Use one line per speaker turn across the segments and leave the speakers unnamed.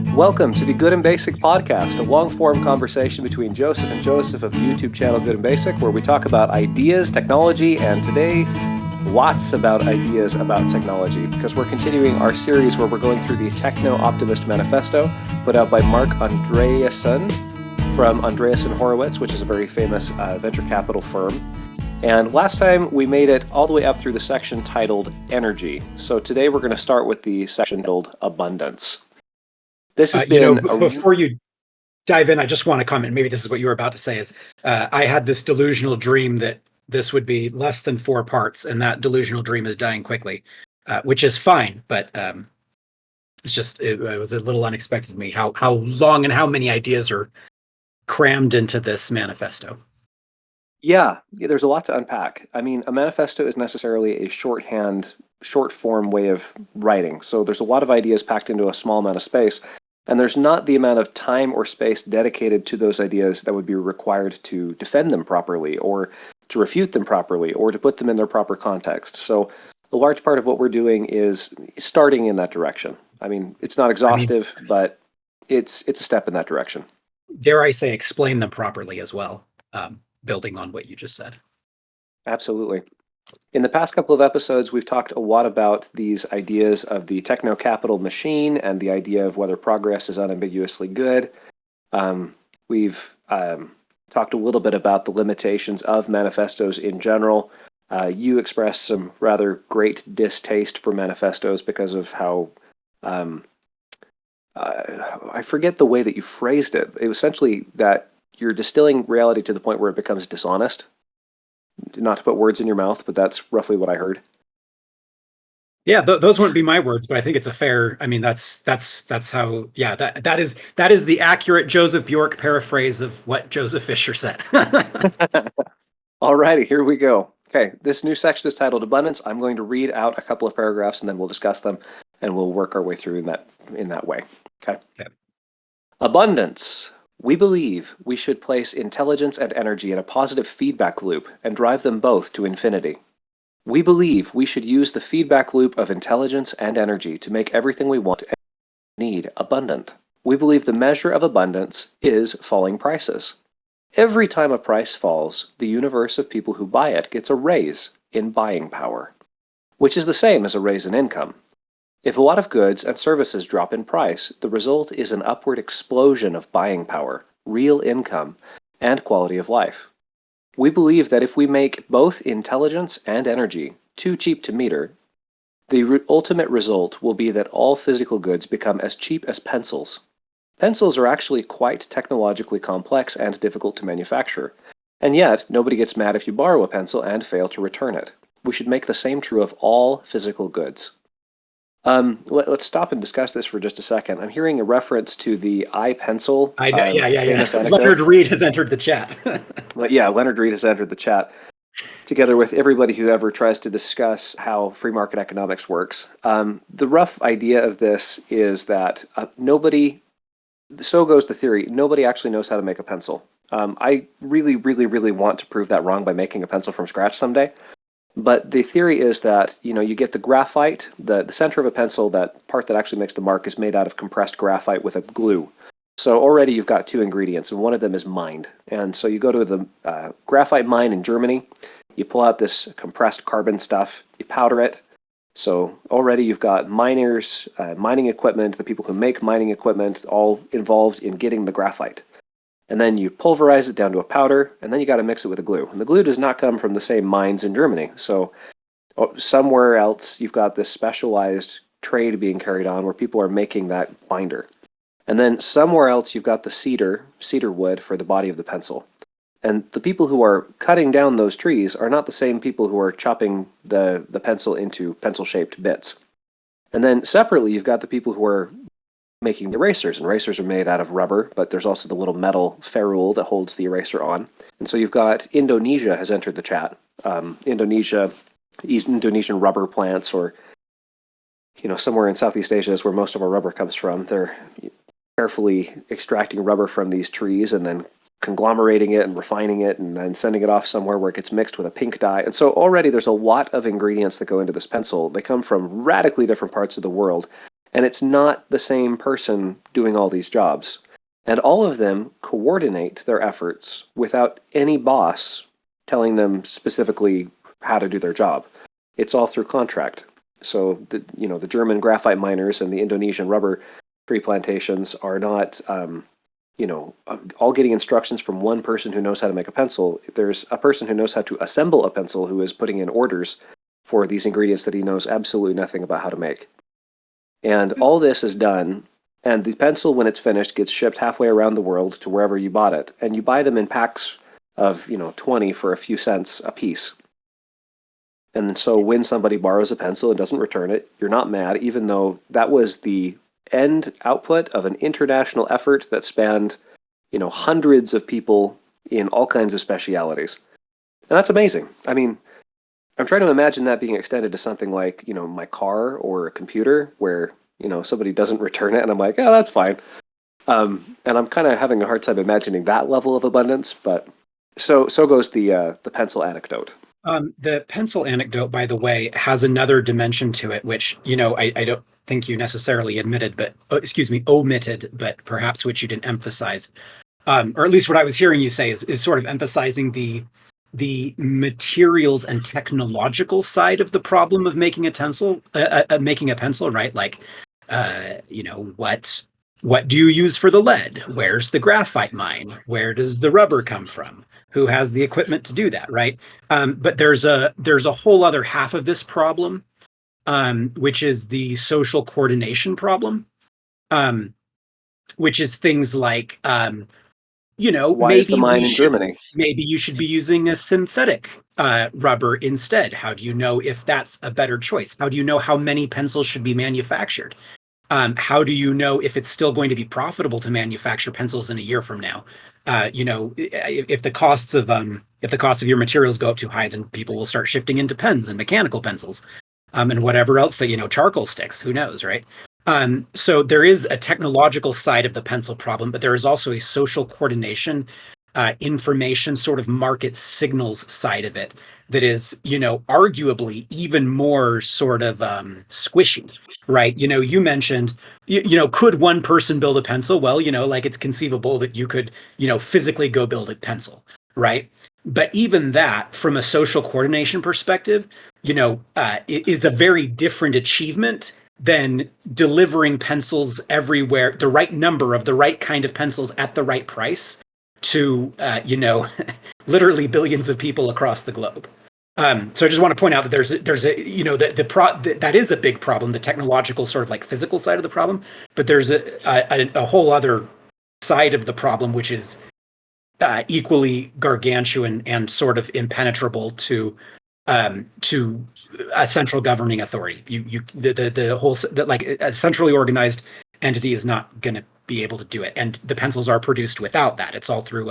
Welcome to the Good and Basic podcast, a long-form conversation between Joseph and Joseph of the YouTube channel Good and Basic, where we talk about ideas, technology, and today, lots about ideas about technology, because we're continuing our series where we're going through the Techno-Optimist Manifesto, put out by Mark Andreessen from Andreessen Horowitz, which is a very famous venture capital firm. And last time we made it all the way up through the section titled Energy. So today we're going to start with the section titled Abundance. This has been
before you dive in, I just want to comment. Maybe this is what you were about to say. Is I had this delusional dream that this would be less than 4 parts, and that delusional dream is dying quickly, which is fine. But it's just it was a little unexpected to me how long and how many ideas are crammed into this manifesto.
Yeah, there's a lot to unpack. I mean, a manifesto is necessarily a shorthand, short form way of writing. So there's a lot of ideas packed into a small amount of space. And there's not the amount of time or space dedicated to those ideas that would be required to defend them properly, or to refute them properly, or to put them in their proper context. So a large part of what we're doing is starting in that direction. I mean, it's not exhaustive, but it's a step in that direction.
Dare I say, explain them properly as well. Building on what you just said.
Absolutely. In the past couple of episodes, we've talked a lot about these ideas of the techno-capital machine and the idea of whether progress is unambiguously good. We've talked a little bit about the limitations of manifestos in general. You expressed some rather great distaste for manifestos because of how I forget the way that you phrased it. It was essentially that you're distilling reality to the point where it becomes dishonest. Not to put words in your mouth, but that's roughly what I heard.
Yeah, those wouldn't be my words, but I think it's a fair. I mean, that's how. Yeah, that is the accurate Joseph Bjork paraphrase of what Joseph Fisher said.
Alrighty, here we go. Okay, this new section is titled Abundance. I'm going to read out a couple of paragraphs and then we'll discuss them and we'll work our way through in that way. Okay. Abundance. We believe we should place intelligence and energy in a positive feedback loop and drive them both to infinity. We believe we should use the feedback loop of intelligence and energy to make everything we want and need abundant. We believe the measure of abundance is falling prices. Every time a price falls, the universe of people who buy it gets a raise in buying power, which is the same as a raise in income. If a lot of goods and services drop in price, the result is an upward explosion of buying power, real income, and quality of life. We believe that if we make both intelligence and energy too cheap to meter, the ultimate result will be that all physical goods become as cheap as pencils. Pencils are actually quite technologically complex and difficult to manufacture, and yet nobody gets mad if you borrow a pencil and fail to return it. We should make the same true of all physical goods. Let's stop and discuss this for just a second. I'm hearing a reference to the iPencil.
I know,
famous anecdote.
Leonard Reed has entered the chat.
Yeah, Leonard Reed has entered the chat, together with everybody who ever tries to discuss how free market economics works. The rough idea of this is that so goes the theory, nobody actually knows how to make a pencil. I really, really, really want to prove that wrong by making a pencil from scratch someday. But the theory is that, you get the graphite, the center of a pencil, that part that actually makes the mark is made out of compressed graphite with a glue. So already you've got 2 ingredients, and one of them is mined. And so you go to the graphite mine in Germany, you pull out this compressed carbon stuff, you powder it. So already you've got miners, mining equipment, the people who make mining equipment, all involved in getting the graphite. And then you pulverize it down to a powder, and then you got to mix it with a glue. And the glue does not come from the same mines in Germany. So somewhere else, you've got this specialized trade being carried on where people are making that binder. And then somewhere else, you've got the cedar wood for the body of the pencil. And the people who are cutting down those trees are not the same people who are chopping the pencil into pencil-shaped bits. And then separately, you've got the people who are making the erasers, and erasers are made out of rubber, but there's also the little metal ferrule that holds the eraser on. And so you've got Indonesia has entered the chat. Indonesian rubber plants, or somewhere in Southeast Asia is where most of our rubber comes from. They're carefully extracting rubber from these trees and then conglomerating it and refining it and then sending it off somewhere where it gets mixed with a pink dye. And so already there's a lot of ingredients that go into this pencil. They come from radically different parts of the world. And it's not the same person doing all these jobs. And all of them coordinate their efforts without any boss telling them specifically how to do their job. It's all through contract. So the German graphite miners and the Indonesian rubber tree plantations are not all getting instructions from one person who knows how to make a pencil. There's a person who knows how to assemble a pencil who is putting in orders for these ingredients that he knows absolutely nothing about how to make. And all this is done, and the pencil, when it's finished, gets shipped halfway around the world to wherever you bought it. And you buy them in packs of 20 for a few cents a piece. And so when somebody borrows a pencil and doesn't return it, you're not mad, even though that was the end output of an international effort that spanned, hundreds of people in all kinds of specialities. And that's amazing. I mean, I'm trying to imagine that being extended to something like, my car or a computer where, somebody doesn't return it and I'm like, oh, that's fine. And I'm kind of having a hard time imagining that level of abundance, but so goes the pencil anecdote.
The pencil anecdote, by the way, has another dimension to it, which, I don't think you necessarily admitted, but omitted, but perhaps which you didn't emphasize. Or at least what I was hearing you say is sort of emphasizing the materials and technological side of the problem of making a pencil, right? Like, what do you use for the lead? Where's the graphite mine? Where does the rubber come from? Who has the equipment to do that, right? But there's a whole other half of this problem, which is the social coordination problem, which is things like,
Why is the mine in Germany?
maybe you should be using a synthetic rubber instead. How do you know if that's a better choice? How do you know how many pencils should be manufactured? How do you know if it's still going to be profitable to manufacture pencils in a year from now? If the costs of your materials go up too high, then people will start shifting into pens and mechanical pencils, and whatever else that charcoal sticks. Who knows, right? So there is a technological side of the pencil problem, but there is also a social coordination, information sort of market signals side of it that is, arguably even more sort of squishy, right? You mentioned, could one person build a pencil? Well, like it's conceivable that you could, physically go build a pencil, right? But even that, from a social coordination perspective, it is a very different achievement than delivering pencils everywhere, the right number of the right kind of pencils at the right price to, literally billions of people across the globe. So I just want to point out that there's that is a big problem, the technological sort of like physical side of the problem, but there's a whole other side of the problem, which is equally gargantuan and sort of impenetrable to a central governing authority. The whole like a centrally organized entity is not going to be able to do it, and the pencils are produced without that. It's all through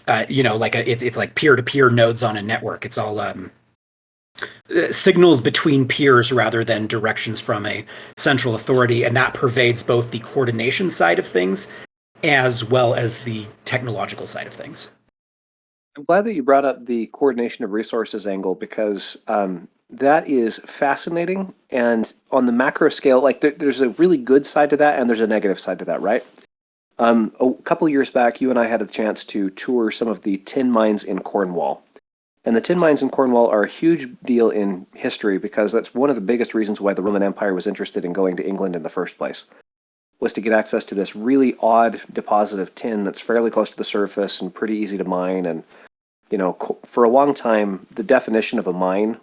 it's like peer-to-peer nodes on a network. It's all signals between peers rather than directions from a central authority, and that pervades both the coordination side of things as well as the technological side of things.
I'm glad that you brought up the coordination of resources angle because that is fascinating. And on the macro scale, like there's a really good side to that and there's a negative side to that, right? A couple of years back, you and I had a chance to tour some of the tin mines in Cornwall. And the tin mines in Cornwall are a huge deal in history because that's one of the biggest reasons why the Roman Empire was interested in going to England in the first place, was to get access to this really odd deposit of tin that's fairly close to the surface and pretty easy to mine. And, for a long time, the definition of a mine,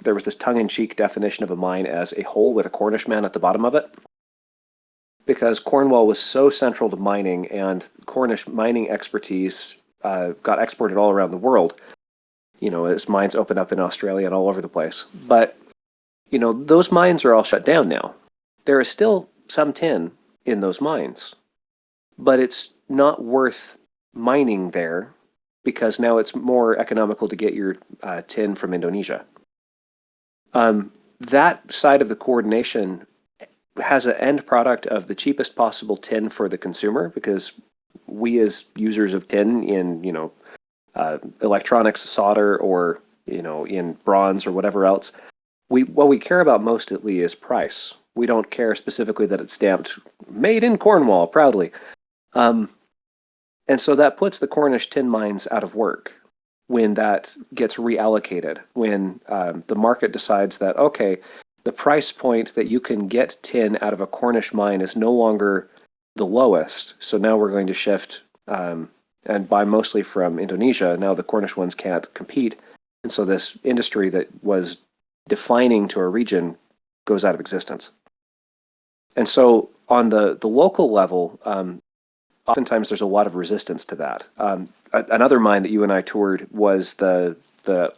there was this tongue-in-cheek definition of a mine as a hole with a Cornish man at the bottom of it, because Cornwall was so central to mining and Cornish mining expertise got exported all around the world, as mines opened up in Australia and all over the place. But, those mines are all shut down now. There is still some tin in those mines, but it's not worth mining there because now it's more economical to get your tin from Indonesia. That side of the coordination has an end product of the cheapest possible tin for the consumer, because we as users of tin in electronics, solder, or in bronze or whatever else, what we care about most is price. We don't care specifically that it's stamped "Made in Cornwall" proudly. And so that puts the Cornish tin mines out of work when that gets reallocated, when the market decides that, okay, the price point that you can get tin out of a Cornish mine is no longer the lowest. So now we're going to shift and buy mostly from Indonesia. Now the Cornish ones can't compete. And so this industry that was defining to a region goes out of existence. And so on the local level, oftentimes there's a lot of resistance to that. Another mine that you and I toured was the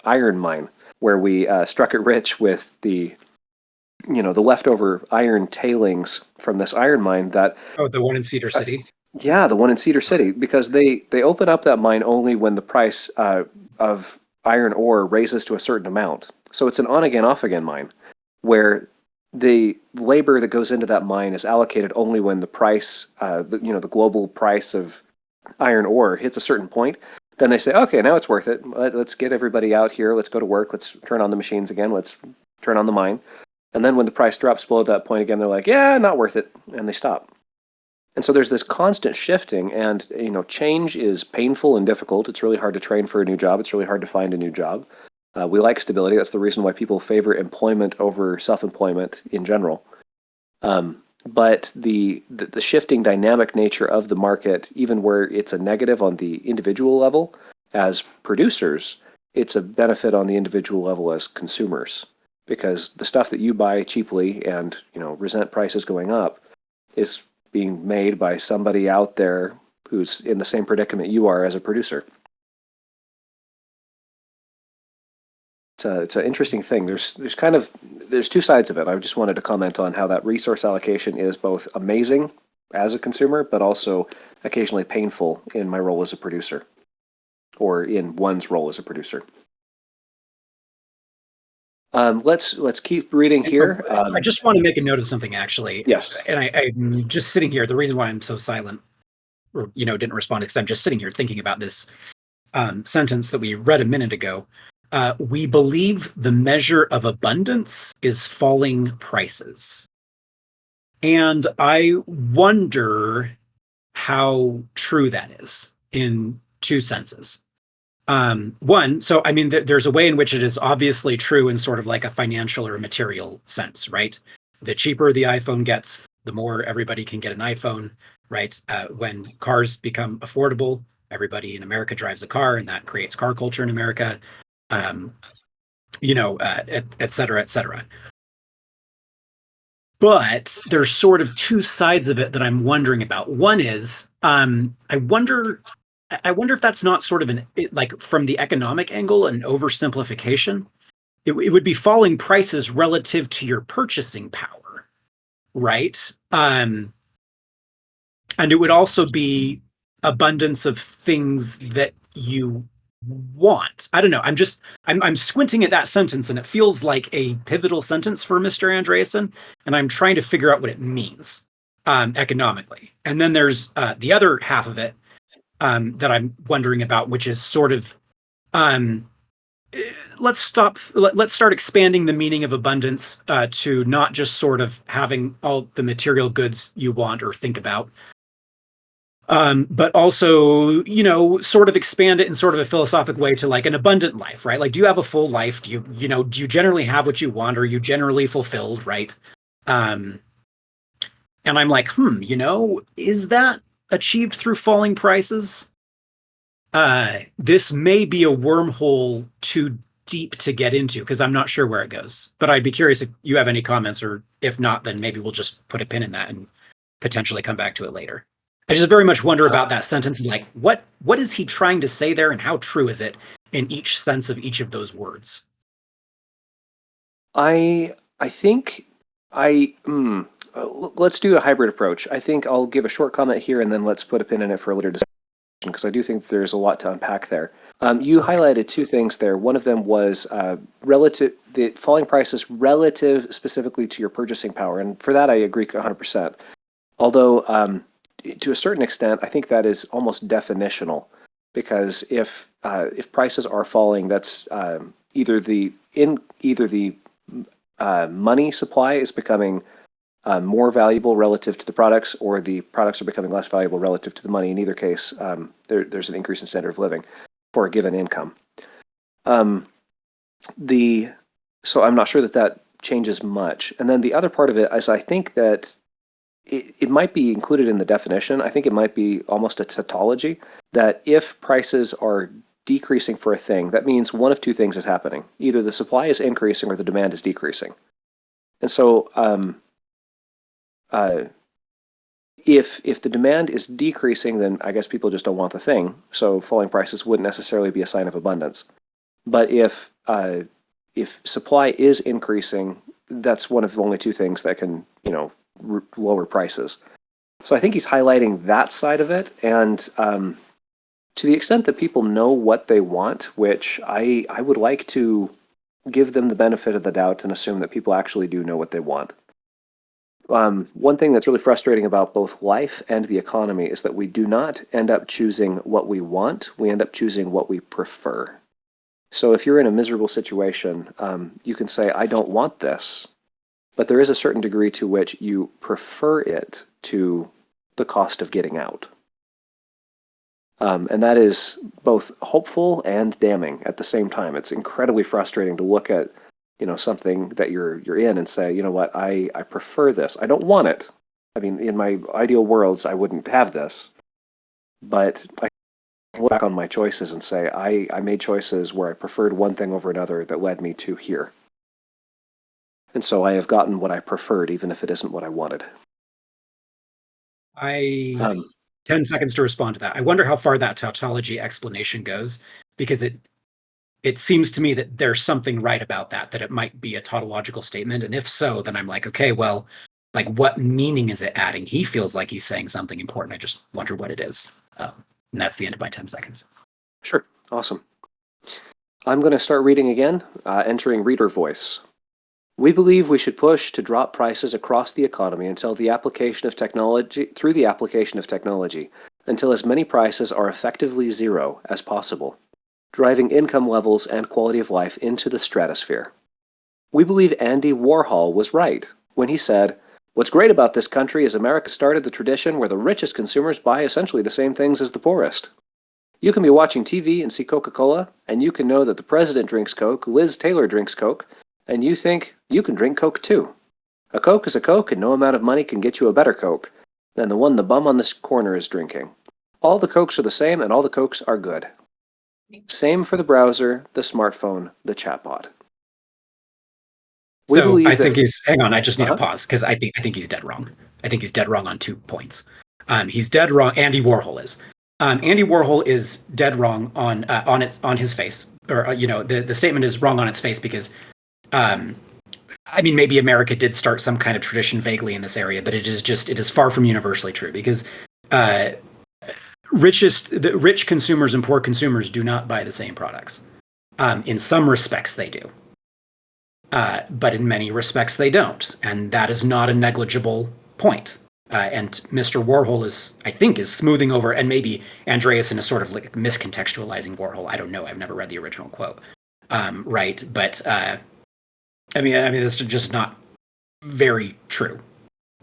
iron mine, where we struck it rich with the leftover iron tailings from this iron mine that...
Oh, the one in Cedar City?
Yeah, the one in Cedar City, because they open up that mine only when the price of iron ore raises to a certain amount. So it's an on-again, off-again mine, where the labor that goes into that mine is allocated only when the price, the global price of iron ore hits a certain point. Then they say, okay, now it's worth it. Let's get everybody out here. Let's go to work. Let's turn on the machines again. Let's turn on the mine. And then when the price drops below that point again, they're like, yeah, not worth it. And they stop. And so there's this constant shifting, and change is painful and difficult. It's really hard to train for a new job. It's really hard to find a new job. We like stability. That's the reason why people favor employment over self-employment in general. But the shifting dynamic nature of the market, even where it's a negative on the individual level as producers, it's a benefit on the individual level as consumers. Because the stuff that you buy cheaply and resent prices going up is being made by somebody out there who's in the same predicament you are as a producer. It's an interesting thing. There's two sides of it. I just wanted to comment on how that resource allocation is both amazing as a consumer, but also occasionally painful in my role as a producer, or in one's role as a producer. Let's keep reading here.
I just want to make a note of something, actually.
Yes.
And I'm just sitting here. The reason why I'm so silent, or didn't respond, is because I'm just sitting here thinking about this sentence that we read a minute ago. We believe the measure of abundance is falling prices. And I wonder how true that is in two senses. One, so I mean, there's a way in which it is obviously true in sort of like a financial or material sense, right? The cheaper the iPhone gets, the more everybody can get an iPhone, right? When cars become affordable, everybody in America drives a car, and that creates car culture in America, et cetera, et cetera. But there's sort of two sides of it that I'm wondering about. One is, I wonder if that's not sort of like from the economic angle, an oversimplification. It would be falling prices relative to your purchasing power, right? And it would also be abundance of things that you want. I don't know. I'm squinting at that sentence, and it feels like a pivotal sentence for Mr. Andreessen, and I'm trying to figure out what it means economically. And then there's the other half of it, that I'm wondering about, which is sort of, let's start expanding the meaning of abundance to not just sort of having all the material goods you want or think about, but also, sort of expand it in sort of a philosophic way to like an abundant life, right? Like, do you have a full life? Do you generally have what you want? Are you generally fulfilled, right? And I'm like, is that achieved through falling prices? This may be a wormhole too deep to get into, because I'm not sure where it goes. But I'd be curious if you have any comments, or if not, then maybe we'll just put a pin in that and potentially come back to it later. I just very much wonder about that sentence, and like, what is he trying to say there, and how true is it in each sense of each of those words?
I think let's do a hybrid approach. I think I'll give a short comment here, and then let's put a pin in it for a later discussion, because I do think there's a lot to unpack there. You highlighted two things there. One of them was the falling prices relative specifically to your purchasing power, and for that I agree 100%. Although to a certain extent, I think that is almost definitional, because if prices are falling, that's either the money supply is becoming more valuable relative to the products, or the products are becoming less valuable relative to the money. In either case, there's an increase in standard of living for a given income. So I'm not sure that changes much. And then the other part of it is, I think that it might be included in the definition. I think it might be almost a tautology, that if prices are decreasing for a thing, that means one of two things is happening. Either the supply is increasing or the demand is decreasing. And so if the demand is decreasing, then I guess people just don't want the thing. So falling prices wouldn't necessarily be a sign of abundance. But if supply is increasing, that's one of only two things that can, lower prices. So I think he's highlighting that side of it, and to the extent that people know what they want, which I would like to give them the benefit of the doubt and assume that people actually do know what they want. One thing that's really frustrating about both life and the economy is that we do not end up choosing what we want. We end up choosing what we prefer. So if you're in a miserable situation, you can say, I don't want this, but there is a certain degree to which you prefer it to the cost of getting out. And that is both hopeful and damning at the same time. It's incredibly frustrating to look at, something that you're in and say, you know what, I prefer this. I don't want it. I mean, in my ideal worlds, I wouldn't have this. But I look back on my choices and say, I made choices where I preferred one thing over another that led me to here. And so I have gotten what I preferred, even if it isn't what I wanted.
10 seconds to respond to that. I wonder how far that tautology explanation goes, because it seems to me that there's something right about that it might be a tautological statement. And if so, then I'm like, okay, well, like, what meaning is it adding? He feels like he's saying something important. I just wonder what it is. And that's the end of my 10 seconds.
Sure. Awesome. I'm going to start reading again, entering reader voice. We believe we should push to drop prices across the economy through the application of technology, until as many prices are effectively zero as possible, driving income levels and quality of life into the stratosphere. We believe Andy Warhol was right when he said, "What's great about this country is America started the tradition where the richest consumers buy essentially the same things as the poorest." You can be watching TV and see Coca-Cola, and you can know that the president drinks Coke, Liz Taylor drinks Coke, and you think you can drink Coke too. A Coke is a Coke, and no amount of money can get you a better Coke than the one the bum on this corner is drinking. All the Cokes are the same, and all the Cokes are good. Same for the browser, the smartphone, the chatbot.
So I think hang on, I just need to
Uh-huh.
pause, because I think he's dead wrong. I think he's dead wrong on 2 points. He's dead wrong. Andy Warhol is. Andy Warhol is dead wrong on his face, or the statement is wrong on its face, because I mean, maybe America did start some kind of tradition vaguely in this area, but it is far from universally true, because rich consumers and poor consumers do not buy the same products. In some respects, they do. But in many respects, they don't. And that is not a negligible point. And Mr. Warhol I think, is smoothing over, and maybe Andreasen is sort of like miscontextualizing Warhol. I don't know. I've never read the original quote. Right. But I mean, this is just not very true.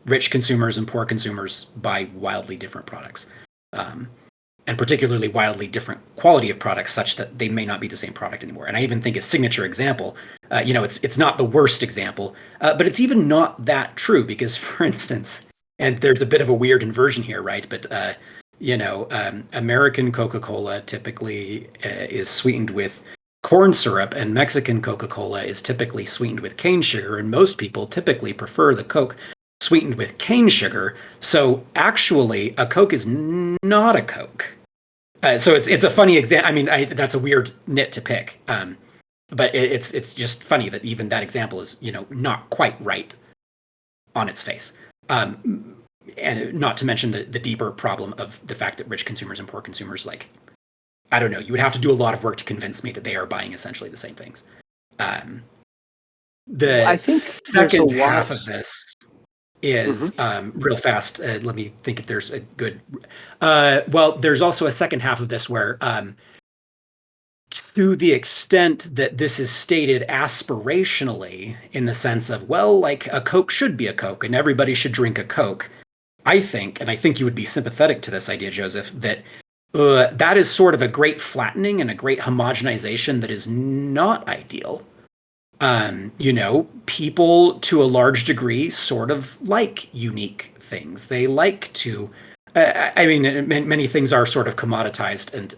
Rich consumers and poor consumers buy wildly different products, and particularly wildly different quality of products, such that they may not be the same product anymore. And I even think a signature example, it's not the worst example, but it's even not that true, because, for instance, and there's a bit of a weird inversion here, right? But American Coca-Cola typically is sweetened with corn syrup, and Mexican Coca-Cola is typically sweetened with cane sugar, and most people typically prefer the Coke sweetened with cane sugar. So actually, a Coke is not a Coke. So it's a funny example. I mean, that's a weird nit to pick, but it's just funny that even that example is not quite right on its face. And not to mention the deeper problem of the fact that rich consumers and poor consumers, like, I don't know, you would have to do a lot of work to convince me that they are buying essentially the same things.
I think
second half of this is real fast. Let me think if there's a good. Well, there's also a second half of this where to the extent that this is stated aspirationally, in the sense of, well, like a Coke should be a Coke and everybody should drink a Coke, I think, and I think you would be sympathetic to this idea, Joseph, that that is sort of a great flattening and a great homogenization that is not ideal. People to a large degree sort of like unique things. They like to, many things are sort of commoditized and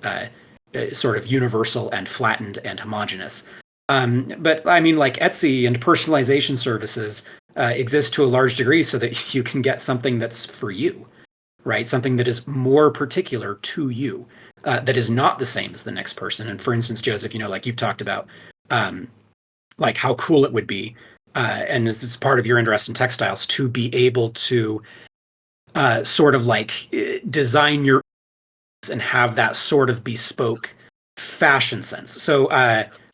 sort of universal and flattened and homogenous. But I mean, like Etsy and personalization services exist to a large degree so that you can get something that's for you, right? Something that is more particular to you, that is not the same as the next person. And for instance, Joseph, like you've talked about, like how cool it would be, and this is part of your interest in textiles, to be able to sort of like design your and have that sort of bespoke fashion sense. So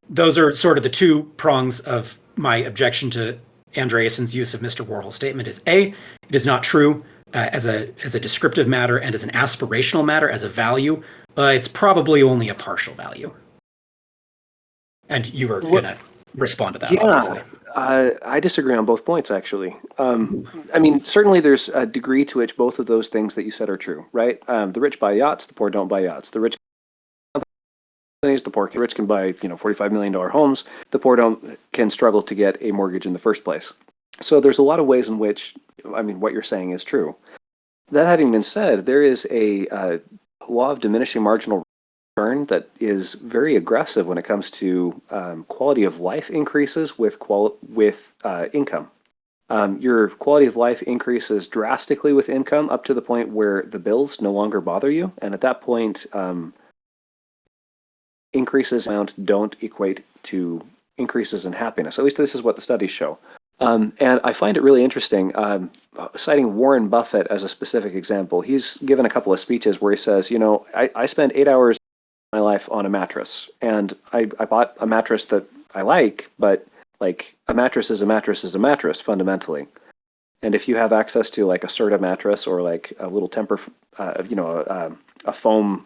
those are sort of the two prongs of my objection to Andreessen's use of Mr. Warhol's statement. Is A, it is not true as a descriptive matter and as an aspirational matter, as a value. It's probably only a partial value. And you were going to respond to that, obviously.
I disagree on both points, actually. I mean, certainly there's a degree to which both of those things that you said are true, right? The rich buy yachts, the poor don't buy yachts. The rich companies, the rich can buy, $45 million homes. The poor can struggle to get a mortgage in the first place. So there's a lot of ways in which, what you're saying is true. That having been said, there is a law of diminishing marginal that is very aggressive when it comes to quality of life increases with income. Your quality of life increases drastically with income up to the point where the bills no longer bother you, and at that point, increases in amount don't equate to increases in happiness. At least this is what the studies show. And I find it really interesting, citing Warren Buffett as a specific example. He's given a couple of speeches where he says, I spend 8 hours my life on a mattress, and I bought a mattress that I like, but like a mattress is a mattress is a mattress fundamentally. And if you have access to like a Serta mattress or like a little temper, a foam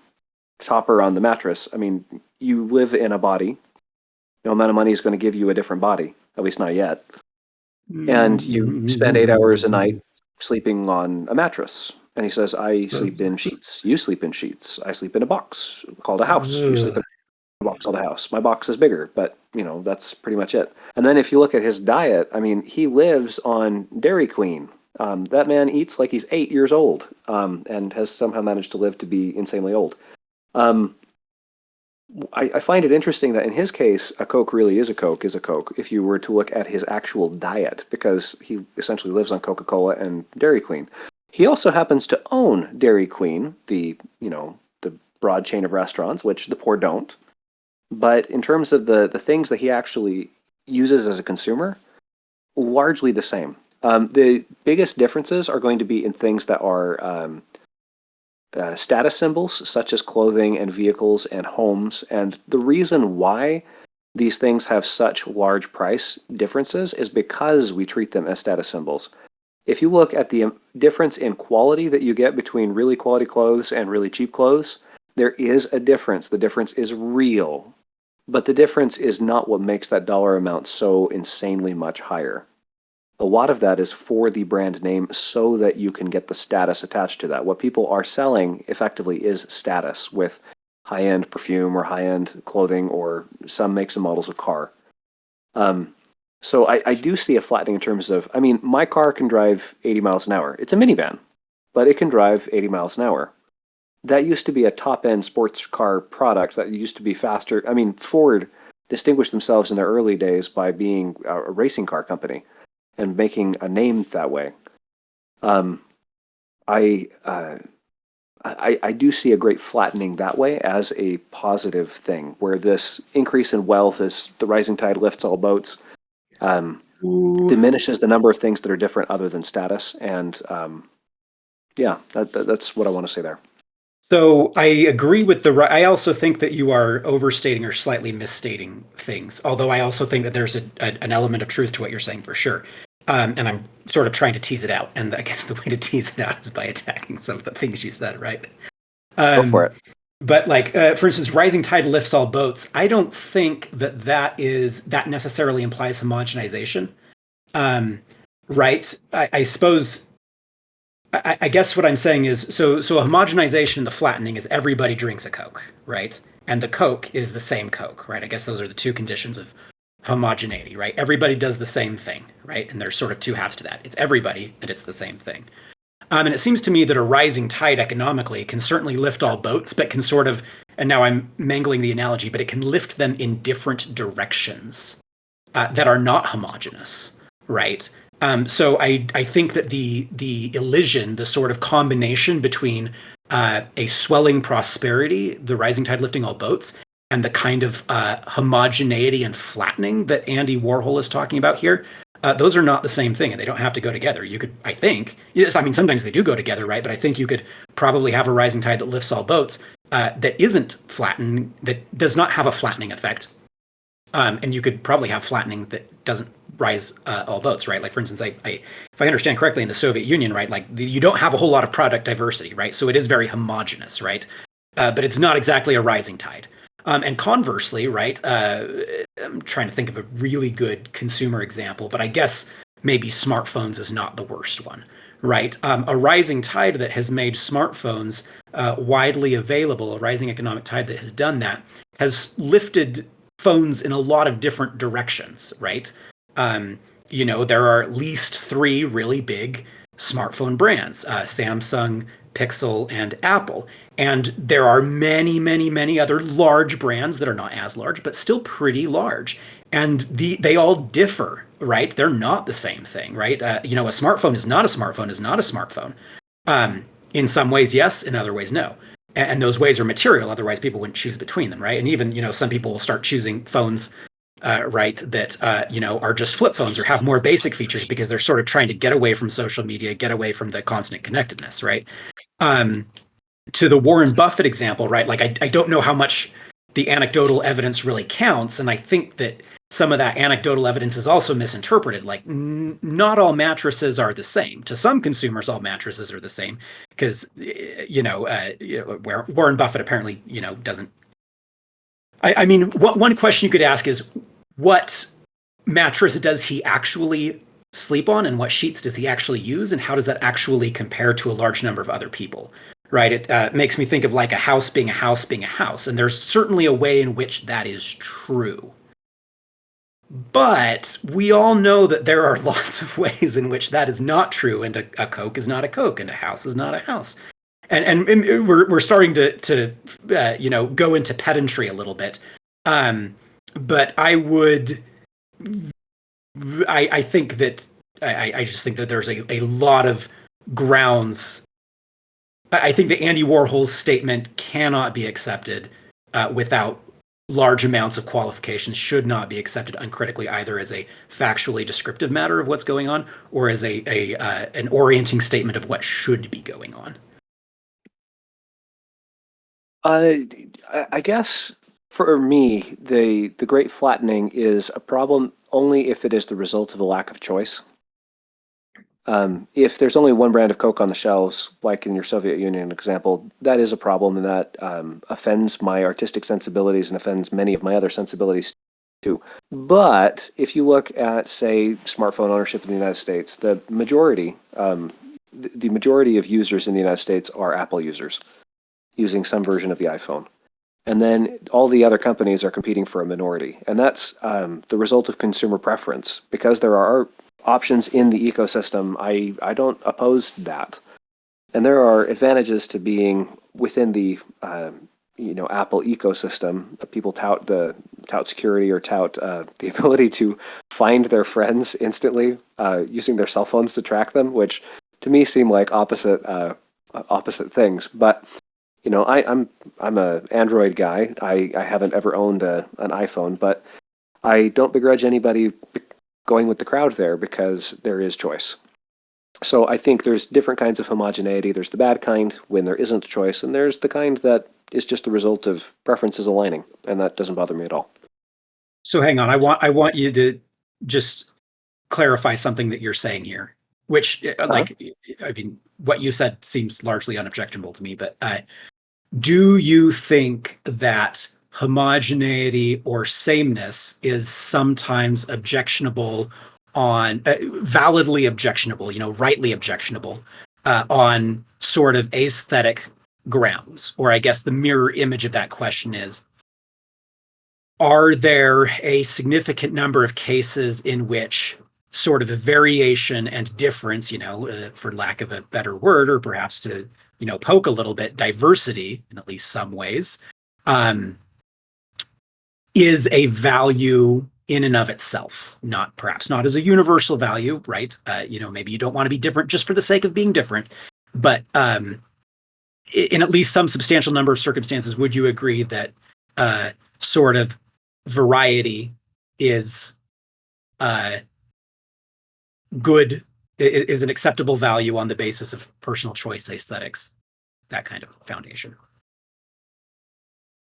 topper on the mattress, you live in a body. No amount of money is going to give you a different body, at least not yet. And you spend 8 hours a night sleeping on a mattress. And he says, I sleep in sheets. You sleep in sheets. I sleep in a box called a house. You sleep in a box called a house. My box is bigger, but, that's pretty much it. And then if you look at his diet, he lives on Dairy Queen. That man eats like he's 8 years old, and has somehow managed to live to be insanely old. I find it interesting that in his case, a Coke really is a Coke, if you were to look at his actual diet, because he essentially lives on Coca-Cola and Dairy Queen. He also happens to own Dairy Queen, the broad chain of restaurants, which the poor don't. But in terms of the things that he actually uses as a consumer, largely the same. The biggest differences are going to be in things that are status symbols, such as clothing and vehicles and homes. And the reason why these things have such large price differences is because we treat them as status symbols. If you look at the difference in quality that you get between really quality clothes and really cheap clothes, there is a difference. The difference is real, but the difference is not what makes that dollar amount so insanely much higher. A lot of that is for the brand name so that you can get the status attached to that. What people are selling effectively is status with high-end perfume or high-end clothing or some makes and models of car. So I do see a flattening in terms of, my car can drive 80 miles an hour. It's a minivan, but it can drive 80 miles an hour. That used to be a top-end sports car product that used to be faster. Ford distinguished themselves in their early days by being a racing car company and making a name that way. I do see a great flattening that way as a positive thing, where this increase in wealth, as the rising tide lifts all boats, diminishes the number of things that are different other than status. And that's what I want to say there.
So I agree with I also think that you are overstating or slightly misstating things, although I also think that there's an element of truth to what you're saying for sure. And I'm sort of trying to tease it out. And I guess the way to tease it out is by attacking some of the things you said, right?
Go for it.
But like, for instance, rising tide lifts all boats. I don't think that necessarily implies homogenization. Um, right? I suppose. I guess what I'm saying is, so a homogenization, the flattening is everybody drinks a Coke, right? And the Coke is the same Coke, right? I guess those are the two conditions of homogeneity, right? Everybody does the same thing, right? And there's sort of two halves to that. It's everybody, and it's the same thing. And it seems to me that a rising tide economically can certainly lift all boats, but can sort of, and now I'm mangling the analogy, but it can lift them in different directions that are not homogenous, right? So I think that the elision, the sort of combination between a swelling prosperity, the rising tide lifting all boats, and the kind of homogeneity and flattening that Andy Warhol is talking about here, those are not the same thing, and they don't have to go together. You could, I think, yes, I mean, sometimes they do go together, right? But I think you could probably have a rising tide that lifts all boats that isn't flattened, that does not have a flattening effect. And you could probably have flattening that doesn't rise all boats, right? Like, for instance, if I understand correctly, in the Soviet Union, right, like you don't have a whole lot of product diversity, right? So it is very homogenous, right? But it's not exactly a rising tide. And conversely, right, I'm trying to think of a really good consumer example, but I guess maybe smartphones is not the worst one, right? A rising tide that has made smartphones widely available, a rising economic tide that has done that, has lifted phones in a lot of different directions, right? There are at least three really big smartphone brands, Samsung, Pixel, and Apple. And there are many, many, many other large brands that are not as large, but still pretty large. And they all differ, right? They're not the same thing, right? A smartphone is not a smartphone is not a smartphone. In some ways, yes. In other ways, no. And those ways are material. Otherwise, people wouldn't choose between them, right? And even, some people will start choosing phones, right, that, are just flip phones or have more basic features because they're sort of trying to get away from social media, get away from the constant connectedness, right? To the Warren Buffett example, right? Like, I don't know how much the anecdotal evidence really counts. And I think that some of that anecdotal evidence is also misinterpreted. Like, not all mattresses are the same. To some consumers, all mattresses are the same because, where Warren Buffett apparently, doesn't. I mean, one question you could ask is, what mattress does he actually sleep on, and what sheets does he actually use, and how does that actually compare to a large number of other people? Right? It makes me think of like a house being a house being a house, and there's certainly a way in which that is true. But we all know that there are lots of ways in which that is not true, and a Coke is not a Coke, and a house is not a house. And we're starting to go into pedantry a little bit. But I think that I just think that there's a lot of grounds. I think that Andy Warhol's statement cannot be accepted without large amounts of qualifications, should not be accepted uncritically, either as a factually descriptive matter of what's going on or as an orienting statement of what should be going on.
I guess for me, the great flattening is a problem only if it is the result of a lack of choice. If there's only one brand of Coke on the shelves, like in your Soviet Union example, that is a problem, and that offends my artistic sensibilities and offends many of my other sensibilities too. But if you look at, say, smartphone ownership in the United States, the majority of users in the United States are Apple users using some version of the iPhone. And then all the other companies are competing for a minority. And that's the result of consumer preference. Because there are options in the ecosystem, I don't oppose that. And there are advantages to being within the Apple ecosystem. People tout security, or tout the ability to find their friends instantly using their cell phones to track them, which to me seem like opposite things. But I'm a Android guy. I haven't ever owned an iPhone, but I don't begrudge anybody going with the crowd there because there is choice. So I think there's different kinds of homogeneity. There's the bad kind when there isn't a choice, and there's the kind that is just the result of preferences aligning, and that doesn't bother me at all.
So hang on, I want you to just clarify something that you're saying here, which I mean, what you said seems largely unobjectionable to me, but do you think that homogeneity or sameness is sometimes objectionable on validly objectionable, rightly objectionable on sort of aesthetic grounds? Or I guess the mirror image of that question is, are there a significant number of cases in which sort of a variation and difference, for lack of a better word, or perhaps to, poke a little bit, diversity in at least some ways, um, is a value in and of itself, perhaps not as a universal value, right? Maybe you don't want to be different just for the sake of being different, but in at least some substantial number of circumstances, would you agree that sort of variety is good, is an acceptable value on the basis of personal choice aesthetics, that kind of foundation?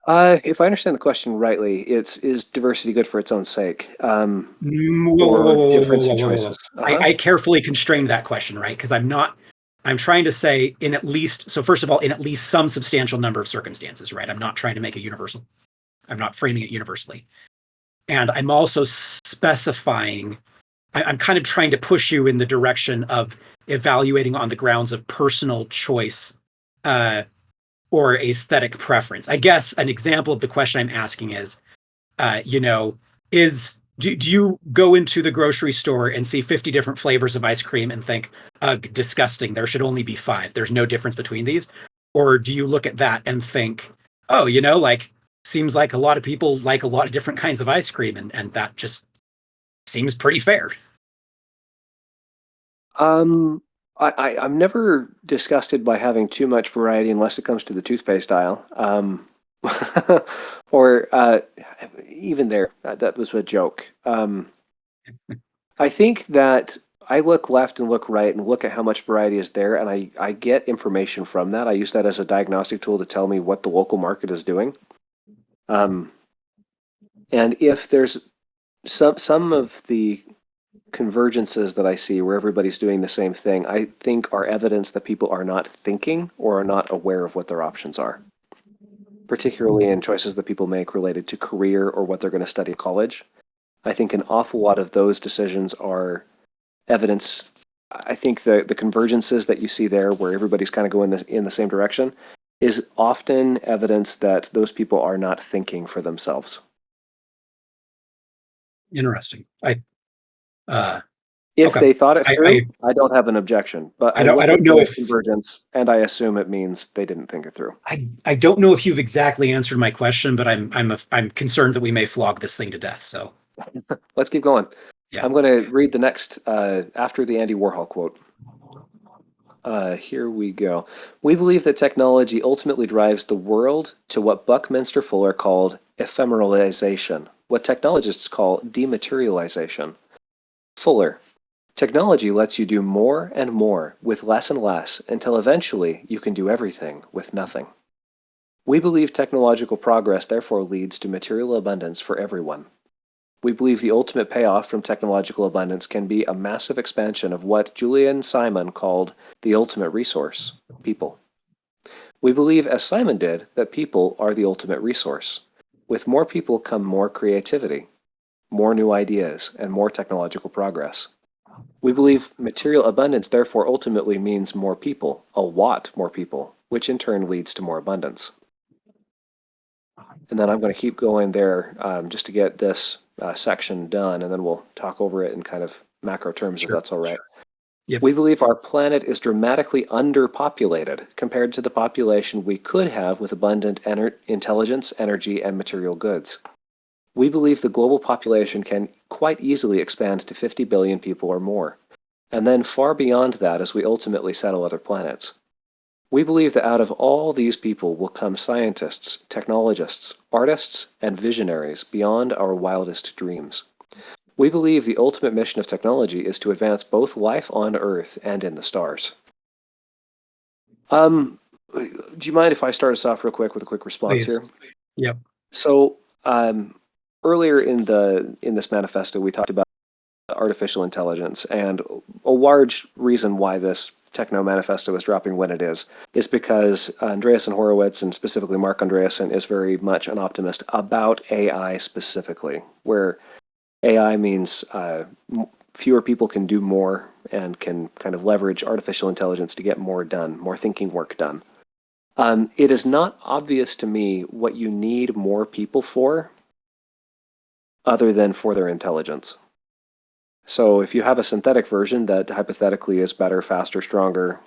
If I understand the question rightly, it's is diversity good for its own sake,
Whoa, whoa, whoa,
or
whoa, whoa,
difference
whoa,
in
whoa, whoa.
choices? Uh-huh.
I carefully constrained that question, right? Because I'm trying to say in at least, so first of all, in at least some substantial number of circumstances, right? I'm not trying to make a universal, I'm not framing it universally. And I'm also specifying, I'm kind of trying to push you in the direction of evaluating on the grounds of personal choice or aesthetic preference. I guess an example of the question I'm asking is, do you go into the grocery store and see 50 different flavors of ice cream and think, ugh, disgusting, there should only be 5. There's no difference between these? Or do you look at that and think, oh, like, seems like a lot of people like a lot of different kinds of ice cream, and that just seems pretty fair?
Um, I'm never disgusted by having too much variety unless it comes to the toothpaste aisle. Or even there, that was a joke. I think that I look left and look right and look at how much variety is there, and I get information from that. I use that as a diagnostic tool to tell me what the local market is doing. Um, and if there's some of the convergences that I see where everybody's doing the same thing, I think are evidence that people are not thinking or are not aware of what their options are, particularly in choices that people make related to career or what they're going to study at college. I think an awful lot of those decisions are evidence. I think the convergences that you see there, where everybody's kind of going in the same direction, is often evidence that those people are not thinking for themselves.
Interesting. Uh,
If
okay.
they thought it
I
through, I don't have an objection. But
I
I
don't I
look
don't
at
know
the
if
convergence and I assume it means they didn't think it through.
I don't know if you've exactly answered my question, but I'm concerned that we may flog this thing to death. So
Let's keep going.
yeah.
I'm going to read the next after the Andy Warhol quote. Here we go. We believe that technology ultimately drives the world to what Buckminster Fuller called ephemeralization, what technologists call dematerialization. Fuller, technology lets you do more and more with less and less until eventually you can do everything with nothing. We believe technological progress therefore leads to material abundance for everyone. We believe the ultimate payoff from technological abundance can be a massive expansion of what Julian Simon called the ultimate resource, people. We believe, as Simon did, that people are the ultimate resource. With more people come more creativity, more new ideas, and more technological progress. We believe material abundance therefore ultimately means more people, a lot more people, which in turn leads to more abundance. And then I'm going to keep going there just to get this section done, and then we'll talk over it in kind of macro terms if
Sure.
that's all right.
Yep.
We believe our planet is dramatically underpopulated compared to the population we could have with abundant intelligence, energy, and material goods. We believe the global population can quite easily expand to 50 billion people or more, and then far beyond that as we ultimately settle other planets. We believe that out of all these people will come scientists, technologists, artists, and visionaries beyond our wildest dreams. We believe the ultimate mission of technology is to advance both life on Earth and in the stars. Do you mind if I start us off real quick with a quick response here?
Please. Yep.
So, earlier in this manifesto, we talked about artificial intelligence, and a large reason why this Manifesto is dropping when it is because Andreessen Horowitz, and specifically Mark Andreessen, is very much an optimist about AI specifically, where AI means fewer people can do more and can kind of leverage artificial intelligence to get more done, more thinking work done. It is not obvious to me what you need more people for other than for their intelligence. So if you have a synthetic version that hypothetically is better, faster, stronger,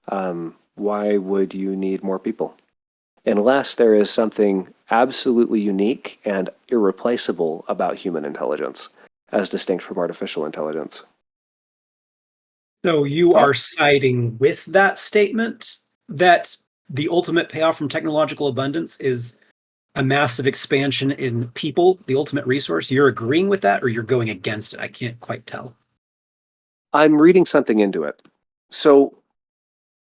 why would you need more people? Unless there is something absolutely unique and irreplaceable about human intelligence, as distinct from artificial intelligence.
So you are siding with that statement that the ultimate payoff from technological abundance is a massive expansion in people, the ultimate resource. You're agreeing with that, or you're going against it? I can't quite tell.
I'm reading something into it. So,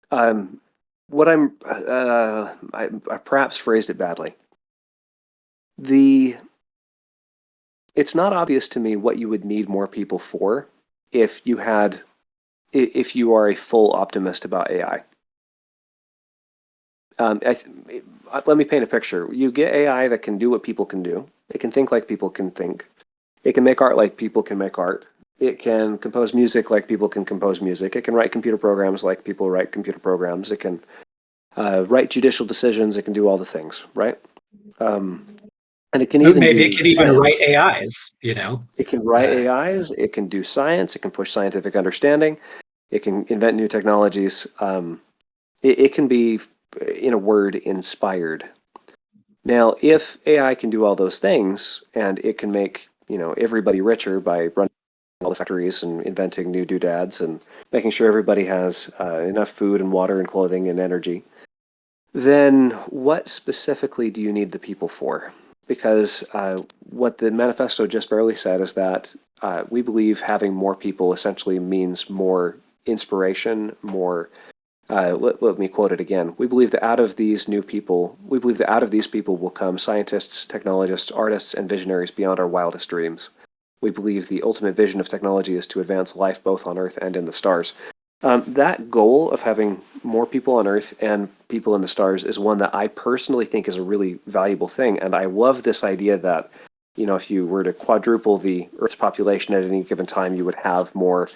what I perhaps phrased it badly. It's not obvious to me what you would need more people for if you are a full optimist about AI. Let me paint a picture. You get AI that can do what people can do. It can think like people can think. It can make art like people can make art. It can compose music like people can compose music. It can write computer programs like people write computer programs. It can write judicial decisions. It can do all the things, right? And it can even
Maybe it
do
can even write
science.
AIs,
It can write AIs. It can do science. It can push scientific understanding. It can invent new technologies. It can be, in a word, inspired. Now, if AI can do all those things and it can make everybody richer by running all the factories and inventing new doodads and making sure everybody has enough food and water and clothing and energy, then what specifically do you need the people for? Because what the manifesto just barely said is that we believe having more people essentially means more inspiration, more. Let me quote it again. We believe that out of these people will come scientists, technologists, artists, and visionaries beyond our wildest dreams. We believe the ultimate vision of technology is to advance life both on Earth and in the stars. That goal of having more people on Earth and people in the stars is one that I personally think is a really valuable thing. And I love this idea that, if you were to quadruple the Earth's population at any given time, you would have more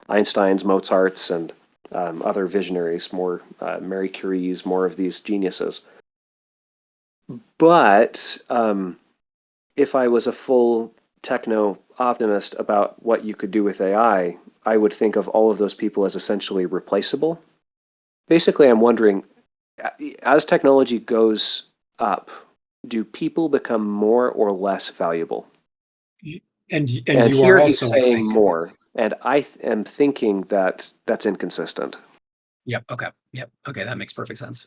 Einsteins, Mozarts, and other visionaries, more Marie Curie's, more of these geniuses. But if I was a full techno-optimist about what you could do with AI, I would think of all of those people as essentially replaceable. Basically, I'm wondering, as technology goes up, do people become more or less valuable?
and
And
you are
here he's
also, I
saying
think.
more, and I am thinking that that's inconsistent.
Yep. Okay. Yep. Okay. That makes perfect sense.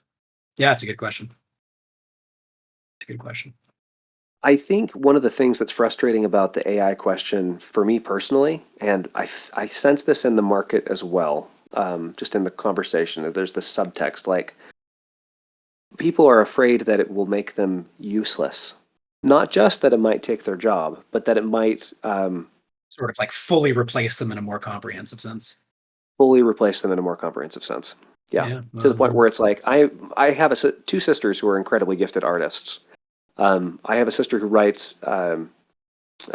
Yeah, it's a good question. It's a good question.
I think one of the things that's frustrating about the AI question for me personally, and I sense this in the market as well, just in the conversation, that there's this subtext like people are afraid that it will make them useless. Not just that it might take their job, but that it might
Sort of like fully replace them in a more comprehensive sense.
fully replace them in a more comprehensive sense. Yeah,
Yeah.
to the point where it's like I have two sisters who are incredibly gifted artists. I have a sister who writes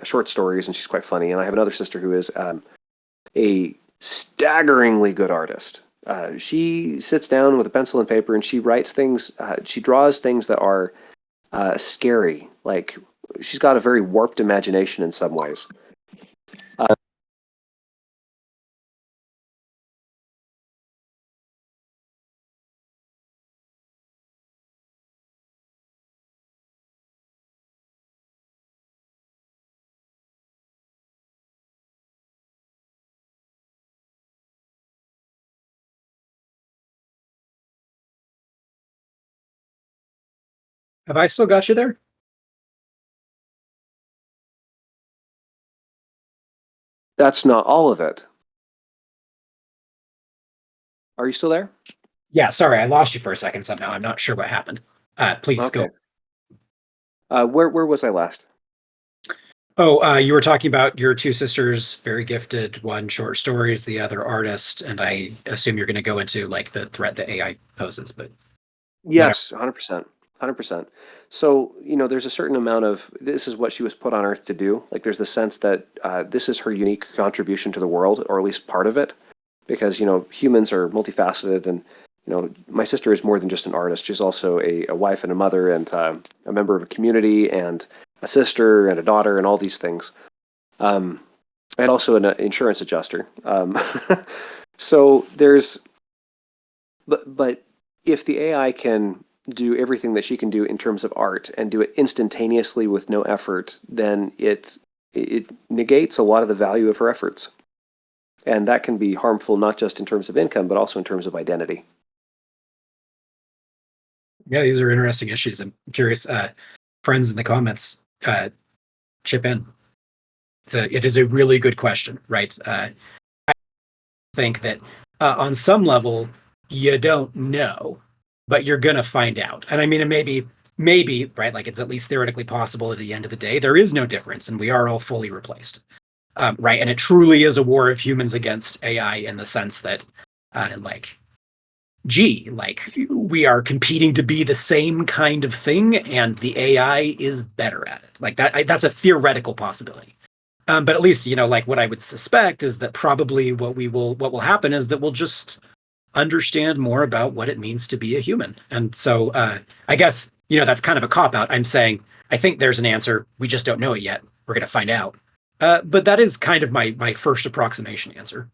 short stories, and she's quite funny. And I have another sister who is a staggeringly good artist. She sits down with a pencil and paper, and she writes things. She draws things that are scary. Like she's got a very warped imagination in some ways.
Have I still got you there?
That's not all of it. Are you still there?
Yeah. Sorry, I lost you for a second somehow. I'm not sure what happened. Please go.
Okay. Where was I last?
Oh, you were talking about your two sisters, very gifted, one short stories, the other artist, and I assume you're going to go into like the threat that AI poses, but whatever.
Yes, 100%. 100%. So, there's a certain amount of this is what she was put on Earth to do. Like, there's the sense that this is her unique contribution to the world, or at least part of it, because, humans are multifaceted. And, my sister is more than just an artist. She's also a wife and a mother and a member of a community and a sister and a daughter and all these things. Um, and also an insurance adjuster. So but if the AI can do everything that she can do in terms of art and do it instantaneously with no effort, then it negates a lot of the value of her efforts. And that can be harmful not just in terms of income, but also in terms of identity.
Yeah, these are interesting issues. I'm curious. Friends in the comments, chip in. It is a really good question, right? Think that on some level you don't know, but you're gonna find out. And I mean, and maybe right, like it's at least theoretically possible at the end of the day there is no difference, and we are all fully replaced, right? And it truly is a war of humans against AI in the sense that, like, gee, like we are competing to be the same kind of thing, and the AI is better at it. Like that's a theoretical possibility. But at least, like what I would suspect is that probably what will happen is that we'll just understand more about what it means to be a human. And so I guess, that's kind of a cop out. I'm saying I think there's an answer. We just don't know it yet. We're going to find out. But that is kind of my first approximation answer.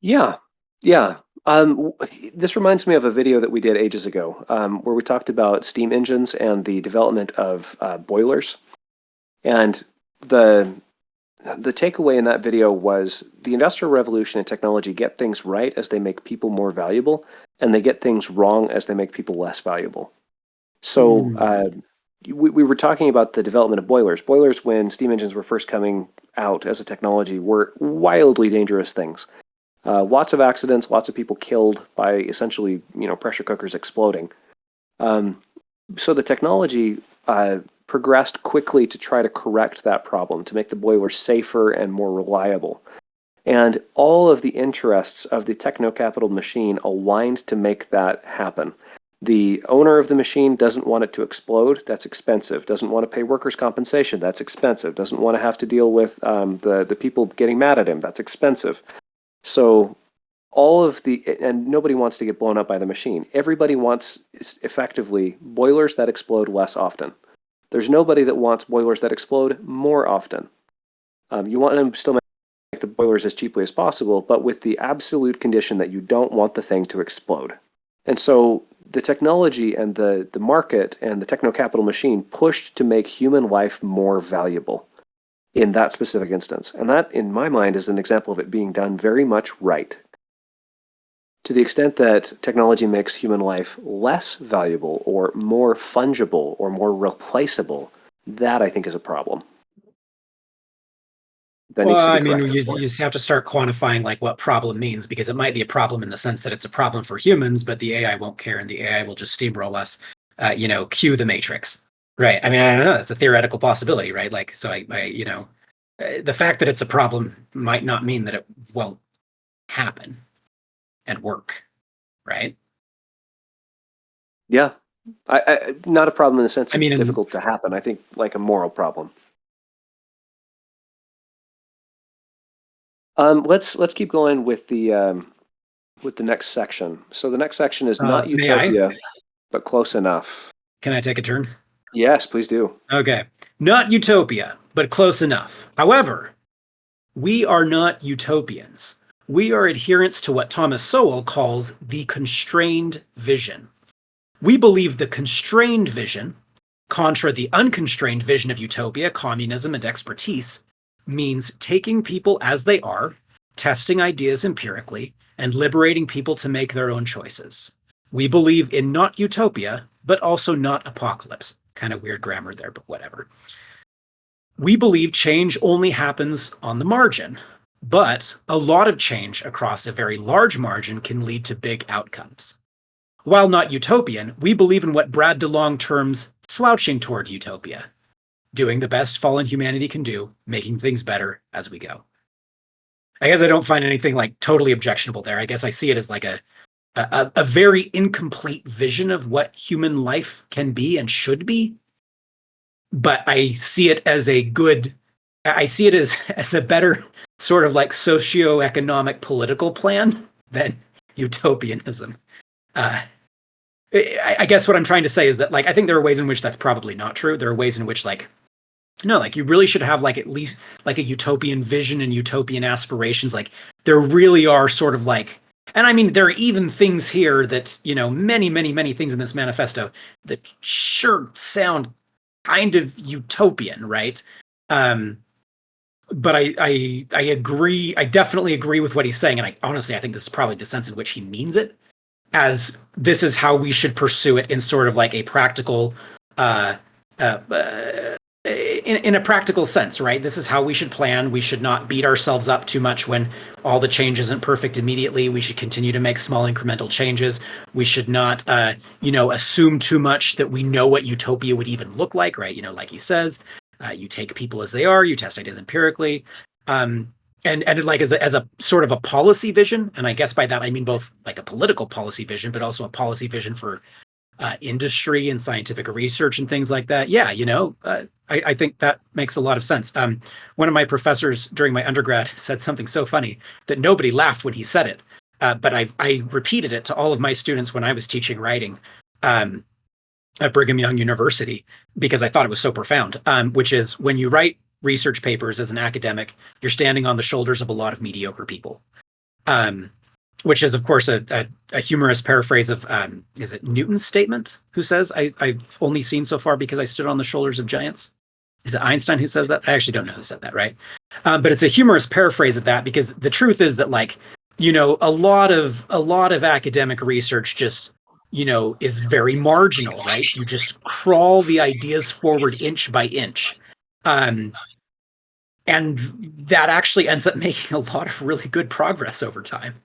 Yeah, yeah. This reminds me of a video that we did ages ago, where we talked about steam engines and the development of boilers. And the the takeaway in that video was the Industrial Revolution and technology get things right as they make people more valuable, and they get things wrong as they make people less valuable. So
Mm.
we were talking about the development of boilers. Boilers, when steam engines were first coming out as a technology, were wildly dangerous things. Lots of accidents, lots of people killed by essentially, pressure cookers exploding. Um, so the technology progressed quickly to try to correct that problem, to make the boiler safer and more reliable. And all of the interests of the techno-capital machine aligned to make that happen. The owner of the machine doesn't want it to explode. That's expensive. Doesn't want to pay workers' compensation. That's expensive. Doesn't want to have to deal with the people getting mad at him. That's expensive. So and nobody wants to get blown up by the machine. Everybody wants effectively boilers that explode less often. There's nobody that wants boilers that explode more often. You want to still make the boilers as cheaply as possible, but with the absolute condition that you don't want the thing to explode. And so the technology and the market and the techno-capital machine pushed to make human life more valuable in that specific instance. And that, in my mind, is an example of it being done very much right. To the extent that technology makes human life less valuable or more fungible or more replaceable, that I think is a problem that
Well,
needs to be
I mean,
corrected
you
for.
just have to start quantifying like what problem means, because it might be a problem in the sense that it's a problem for humans, but the AI won't care, and the AI will just steamroll us. Cue the Matrix, right? I mean, I don't know. It's a theoretical possibility, right? Like, so the fact that it's a problem might not mean that it won't happen and work, right?
Yeah, not a problem in the sense
I
of
mean, and
difficult to happen. I think like a moral problem. Let's keep going with the next section. So the next section is not
may I?
utopia, but close enough.
Can I take a turn?
Yes, please do.
Okay. Not utopia, but close enough. However, we are not utopians. We are adherents to what Thomas Sowell calls the constrained vision. We believe the constrained vision, contra the unconstrained vision of utopia, communism, and expertise, means taking people as they are, testing ideas empirically, and liberating people to make their own choices. We believe in not utopia, but also not apocalypse. Kind of weird grammar there, but whatever. We believe change only happens on the margin, but a lot of change across a very large margin can lead to big outcomes. While not utopian, we believe in what Brad DeLong terms slouching toward utopia. doing the best fallen humanity can do, making things better as we go. I guess I don't find anything like totally objectionable there. I guess I see it as like a very incomplete vision of what human life can be and should be. But I see it as a good, I see it as a better sort of like socioeconomic political plan than utopianism. Uh, I guess what I'm trying to say is that like I think there are ways in which that's probably not true. There are ways in which like no, like you really should have like at least like a utopian vision and utopian aspirations. Like there really are sort of like, and I mean there are even things here that many things in this manifesto that sure sound kind of utopian, right? Um, but I agree. I definitely agree with what he's saying, and I think this is probably the sense in which he means it, as this is how we should pursue it in sort of like a practical uh, uh, uh, in a practical sense, right? This is how we should plan. We should not beat ourselves up too much when all the change isn't perfect immediately. We should continue to make small incremental changes. We should not, assume too much that we know what utopia would even look like, right? Like he says, you take people as they are. You test ideas empirically. And like as a sort of a policy vision, and I guess by that I mean both like a political policy vision, but also a policy vision for industry and scientific research and things like that. Yeah, I think that makes a lot of sense. One of my professors during my undergrad said something so funny that nobody laughed when he said it, but I repeated it to all of my students when I was teaching writing at Brigham Young University because I thought it was so profound, which is when you write research papers as an academic, you're standing on the shoulders of a lot of mediocre people. Which is, of course, a humorous paraphrase of, is it Newton's statement, who says, I've only seen so far because I stood on the shoulders of giants? Is it Einstein who says that? I actually don't know who said that, right? But it's a humorous paraphrase of that because the truth is that, like, a lot of academic research just, is very marginal, right? You just crawl the ideas forward inch by inch. Um, and that actually ends up making a lot of really good progress over time.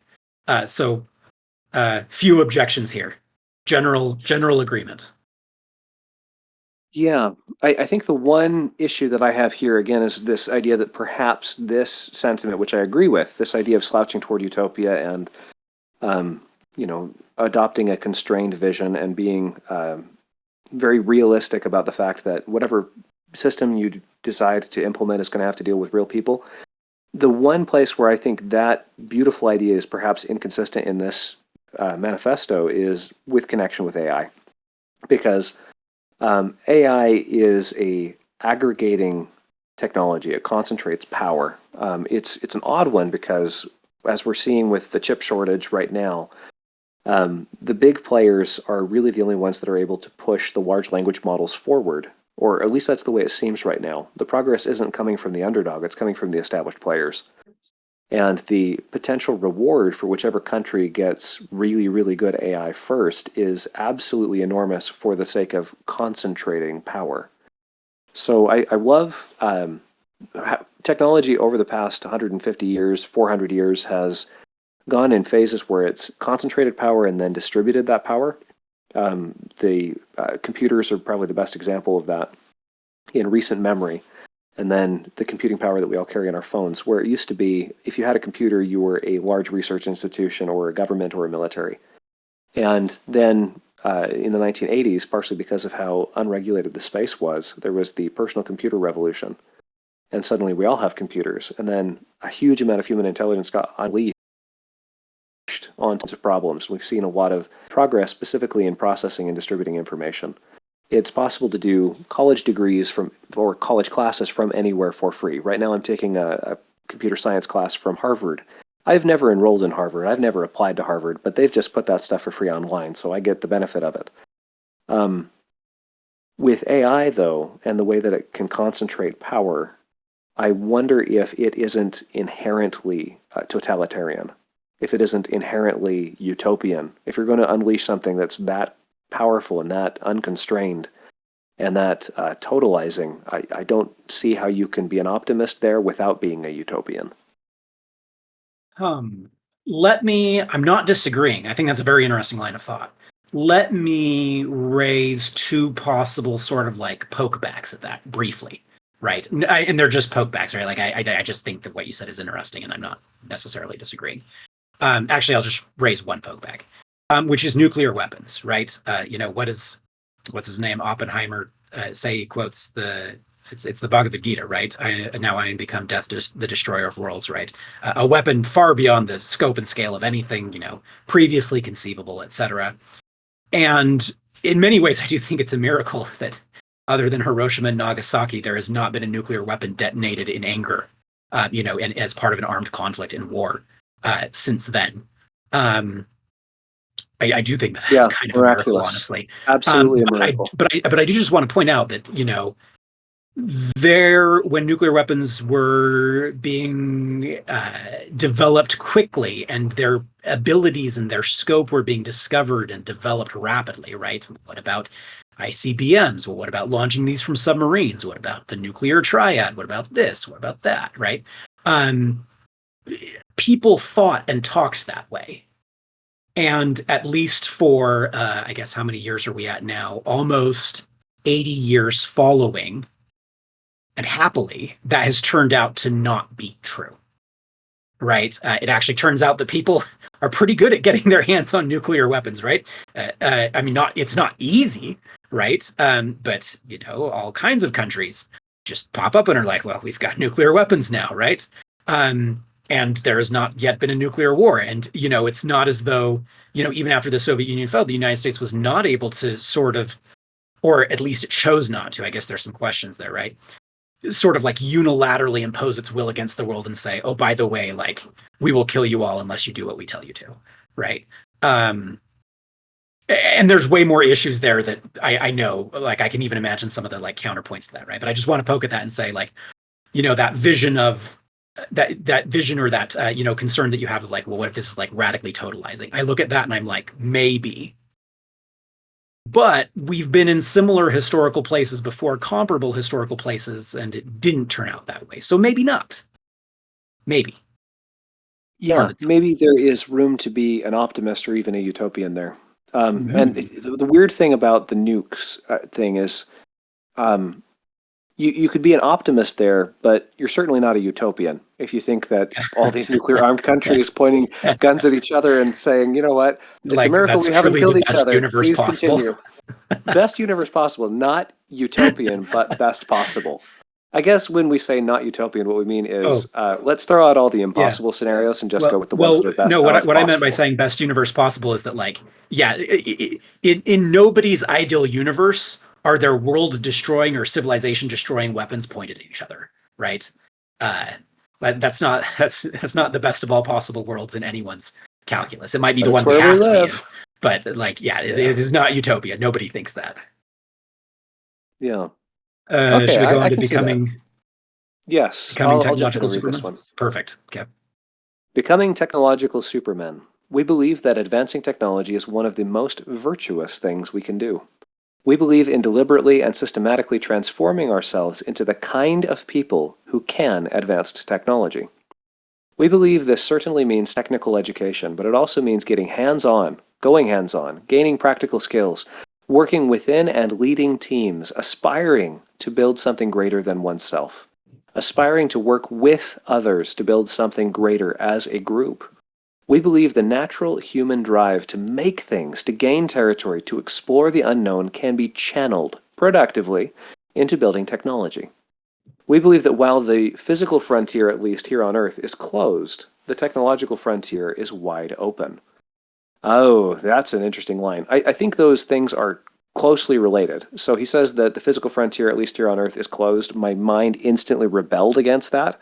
So few objections here. General agreement.
Yeah, I think the one issue that I have here again is this idea that perhaps this sentiment, which I agree with, this idea of slouching toward utopia and adopting a constrained vision and being very realistic about the fact that whatever system you decide to implement is going to have to deal with real people. The one place where I think that beautiful idea is perhaps inconsistent in this manifesto is with connection with AI, because AI is a aggregating technology. It concentrates power. It's an odd one because, as we're seeing with the chip shortage right now, the big players are really the only ones that are able to push the large language models forward, or at least that's the way it seems right now. The progress isn't coming from the underdog, it's coming from the established players. And the potential reward for whichever country gets really, really good AI first is absolutely enormous for the sake of concentrating power. So I love technology over the past 150 years, 400 years has gone in phases where it's concentrated power and then distributed that power. The computers are probably the best example of that in recent memory. And then the computing power that we all carry on our phones, where it used to be, if you had a computer, you were a large research institution or a government or a military. And then in the 1980s, partially because of how unregulated the space was, there was the personal computer revolution. And suddenly we all have computers. And then a huge amount of human intelligence got unleashed on tons of problems. We've seen a lot of progress specifically in processing and distributing information. It's possible to do college degrees or college classes from anywhere for free. Right now I'm taking a computer science class from Harvard. I've never enrolled in Harvard. I've never applied to Harvard, but they've just put that stuff for free online, so I get the benefit of it. With AI, though, and the way that it can concentrate power, I wonder if it isn't inherently totalitarian, if it isn't inherently utopian. If you're going to unleash something that's that powerful and that unconstrained and that totalizing, I don't see how you can be an optimist there without being a utopian.
I'm not disagreeing. I think that's a very interesting line of thought. let me raise two possible sort of like pokebacks at that briefly, right? And they're just pokebacks, right? Like I just think that what you said is interesting, and I'm not necessarily disagreeing. Actually, I'll just raise one pokeback, which is nuclear weapons, right? What's his name? Oppenheimer say he quotes it's the Bhagavad Gita, right? Now I am become death, the destroyer of worlds, right? A weapon far beyond the scope and scale of anything previously conceivable, etc. And in many ways, I do think it's a miracle that, other than Hiroshima and Nagasaki, there has not been a nuclear weapon detonated in anger, and as part of an armed conflict in war since then. Um, I do think that that's
Yeah,
kind of a miracle,
miraculous.
honestly.
Absolutely a
But
miracle.
I do just want to point out that when nuclear weapons were being developed quickly and their abilities and their scope were being discovered and developed rapidly, right? What about ICBMs? Well, what about launching these from submarines? What about the nuclear triad? What about this? What about that? Right? Um, People thought and talked that way. And at least for, I guess, how many years are we at now? Almost 80 years following. And happily, that has turned out to not be true, right? It actually turns out that people are pretty good at getting their hands on nuclear weapons, right? I mean, it's not easy, right? But all kinds of countries just pop up and are like, well, we've got nuclear weapons now, right? And there has not yet been a nuclear war, and it's not as though even after the Soviet Union fell, the United States was not able to sort of, or at least it chose not to. I guess there's some questions there, right? Sort of like unilaterally impose its will against the world and say, oh, by the way, like, we will kill you all unless you do what we tell you to, right? And there's way more issues there that I know, like, I can even imagine some of the like counterpoints to that, right? But I just want to poke at that and say, like, that vision of that vision, or that concern that you have of like, well, what if this is like radically totalizing? I look at that and I'm like, maybe. But we've been in similar historical places before, comparable historical places, and it didn't turn out that way. So maybe not. Maybe.
Yeah, maybe there is room to be an optimist or even a utopian there. And the weird thing about the nukes thing is, you could be an optimist there, but you're certainly not a utopian if you think that all these nuclear armed countries pointing guns at each other and saying, you know what, it's
Like,
a miracle
that's
we haven't
truly
killed
the
each
best
other.
universe
Please
possible.
continue. Best universe possible, not utopian, but best possible. I guess when we say not utopian, what we mean is let's throw out all the
Yeah.
impossible scenarios and just go with the ones that are best.
No.
How
What I meant by
possible.
saying best universe possible is that, like, yeah, in nobody's ideal universe are there world destroying or civilization destroying weapons pointed at each other, right? Uh, that's not the best of all possible worlds in anyone's calculus. It might be
But
the
it's
one we
where we
have to be in,
live.
but like, yeah, it is not utopia. Nobody thinks that.
Yeah. Okay,
Should we go on
I
to
can see that. Yes,
becoming
I'll jump in
technological
and read this
superman?
one.
Perfect. Okay.
Becoming technological supermen. We believe that advancing technology is one of the most virtuous things we can do. We believe in deliberately and systematically transforming ourselves into the kind of people who can advanced technology. We believe this certainly means technical education, but it also means getting hands-on, going hands-on, gaining practical skills, working within and leading teams, aspiring to build something greater than oneself, aspiring to work with others to build something greater as a group. We believe the natural human drive to make things, to gain territory, to explore the unknown can be channeled productively into building technology. We believe that while the physical frontier, at least here on Earth, is closed, the technological frontier is wide open. Oh, that's an interesting line. I think those things are closely related. So he says that the physical frontier, at least here on Earth, is closed. My mind instantly rebelled against that.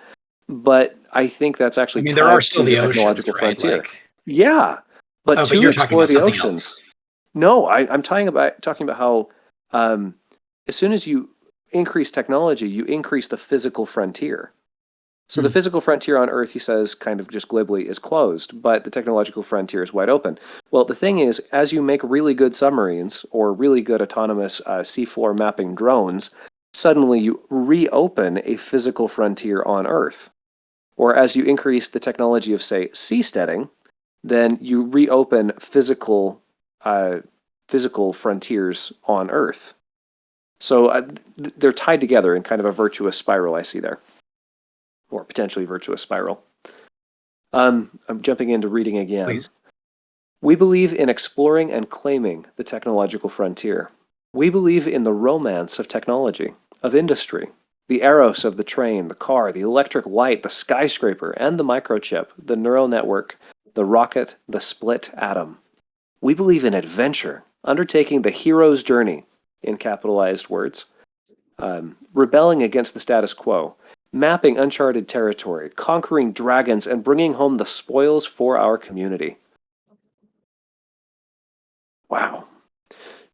But I think that's
I
actually
mean, there are
tied
still
to the
the oceans,
technological
right?
frontier.
Like,
Yeah, but
oh, but
to
you're talking
explore
about
the
something
oceans.
else.
No, I'm talking about how um, as soon as you increase technology, you increase the physical frontier. So the
Hmm.
physical frontier on Earth, he says, kind of just glibly, is closed, but the technological frontier is wide open. Well, the thing is, as you make really good submarines or really good autonomous seafloor mapping drones, suddenly you reopen a physical frontier on Earth. Or as you increase the technology of, say, seasteading, then you reopen physical physical frontiers on Earth. So they're tied together in kind of a virtuous spiral I see there, or potentially virtuous spiral. I'm jumping into reading again.
Please.
We believe in exploring and claiming the technological frontier. We believe in the romance of technology, of industry, the eros of the train, the car, the electric light, the skyscraper, and the microchip, the neural network, the rocket, the split atom. We believe in adventure, undertaking the hero's journey, in capitalized words, rebelling against the status quo, mapping uncharted territory, conquering dragons, and bringing home the spoils for our community. Wow.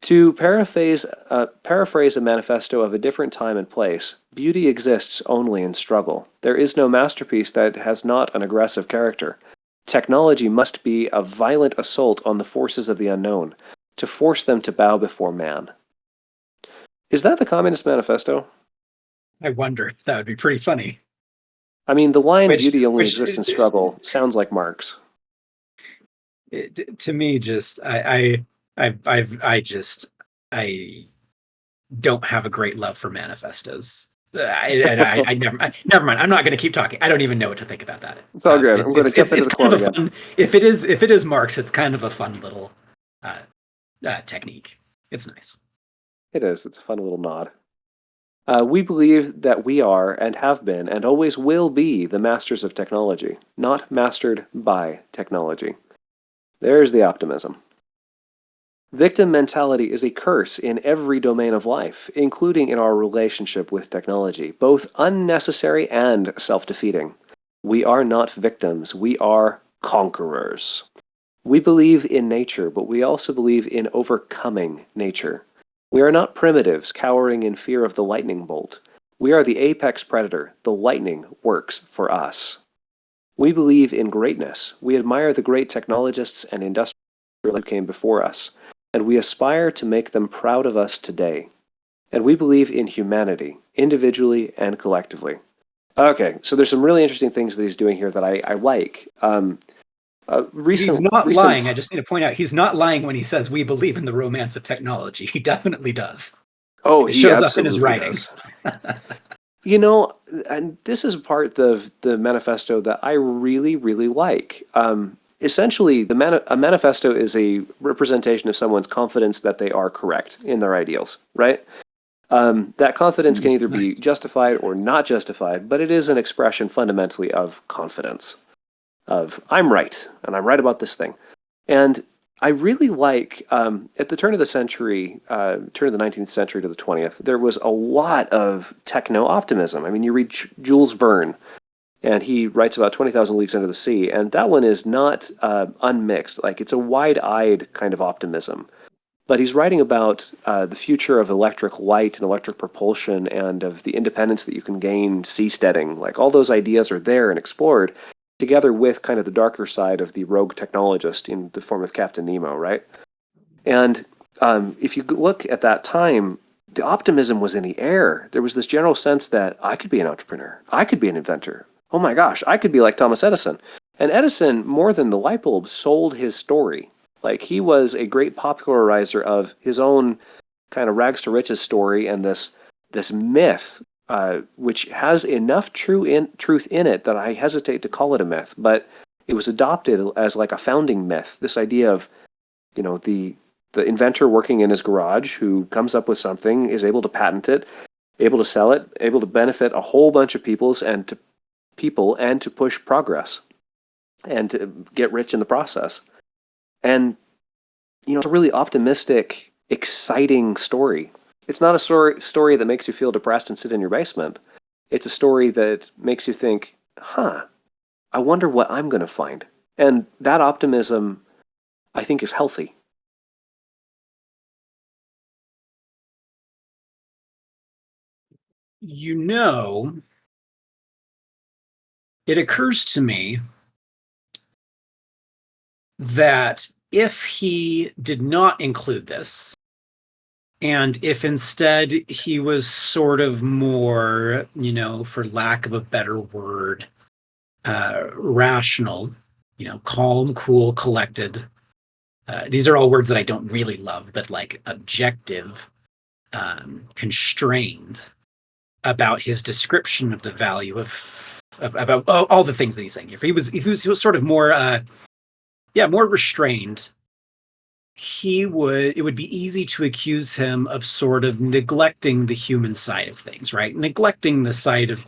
To paraphrase a manifesto of a different time and place, beauty exists only in struggle. There is no masterpiece that has not an aggressive character. Technology must be a violent assault on the forces of the unknown, to force them to bow before man. Is that the Communist Manifesto?
I wonder. That would be pretty funny.
I mean, the line
Which,
"beauty only
which
exists in struggle" sounds like Marx.
to me, just I don't have a great love for manifestos. Never mind. I'm not going to keep talking. I don't even know what to think about that.
It's all good. I'm going to jump into the quote again.
Fun, if it is Marx, it's kind of a fun little technique. It's nice.
It is. It's a fun little nod. We believe that we are and have been and always will be the masters of technology, not mastered by technology. There's the optimism. Victim mentality is a curse in every domain of life, including in our relationship with technology, both unnecessary and self-defeating. We are not victims, we are conquerors. We believe in nature, but we also believe in overcoming nature. We are not primitives cowering in fear of the lightning bolt. We are the apex predator. The lightning works for us. We believe in greatness. We admire the great technologists and industrialists who came before us, and we aspire to make them proud of us today. And we believe in humanity, individually and collectively. Okay, so there's some really interesting things that he's doing here that I like.
He's not lying. I just need to point out he's not lying when he says we believe in the romance of technology. He definitely does.
Oh,
it shows up in his writing.
You know, and this is part of the manifesto that I really, really like. Essentially, a manifesto is a representation of someone's confidence that they are correct in their ideals, right? That confidence can either be justified or not justified, but it is an expression fundamentally of confidence. Of, I'm right, and I'm right about this thing. And I really like, at the turn of the century, turn of the 19th century to the 20th, there was a lot of techno-optimism. I mean, you read Jules Verne, and he writes about 20,000 Leagues Under the Sea, and that one is not unmixed. Like, it's a wide-eyed kind of optimism. But he's writing about the future of electric light and electric propulsion and of the independence that you can gain seasteading. Like, all those ideas are there and explored, together with kind of the darker side of the rogue technologist in the form of Captain Nemo, right? And if you look at that time, the optimism was in the air. There was this general sense that I could be an entrepreneur. I could be an inventor. Oh my gosh, I could be like Thomas Edison. And Edison, more than the light bulb, sold his story. Like, he was a great popularizer of his own kind of rags to riches story and this myth, which has enough truth in it that I hesitate to call it a myth, but it was adopted as like a founding myth. This idea of, you know, the inventor working in his garage who comes up with something, is able to patent it, able to sell it, able to benefit a whole bunch of people and to push progress and to get rich in the process. And, you know, it's a really optimistic, exciting story. It's not a story that makes you feel depressed and sit in your basement. It's a story that makes you think, I wonder what I'm going to find. And that optimism, I think, is healthy.
You know, it occurs to me that if he did not include this, and if instead he was sort of more, you know, for lack of a better word, rational, you know, calm, cool, collected, these are all words that I don't really love, but like objective, constrained about his description of the value of about all the things that he's saying here. If he was sort of more more restrained, it would be easy to accuse him of sort of neglecting the human side of things, right? Neglecting the side of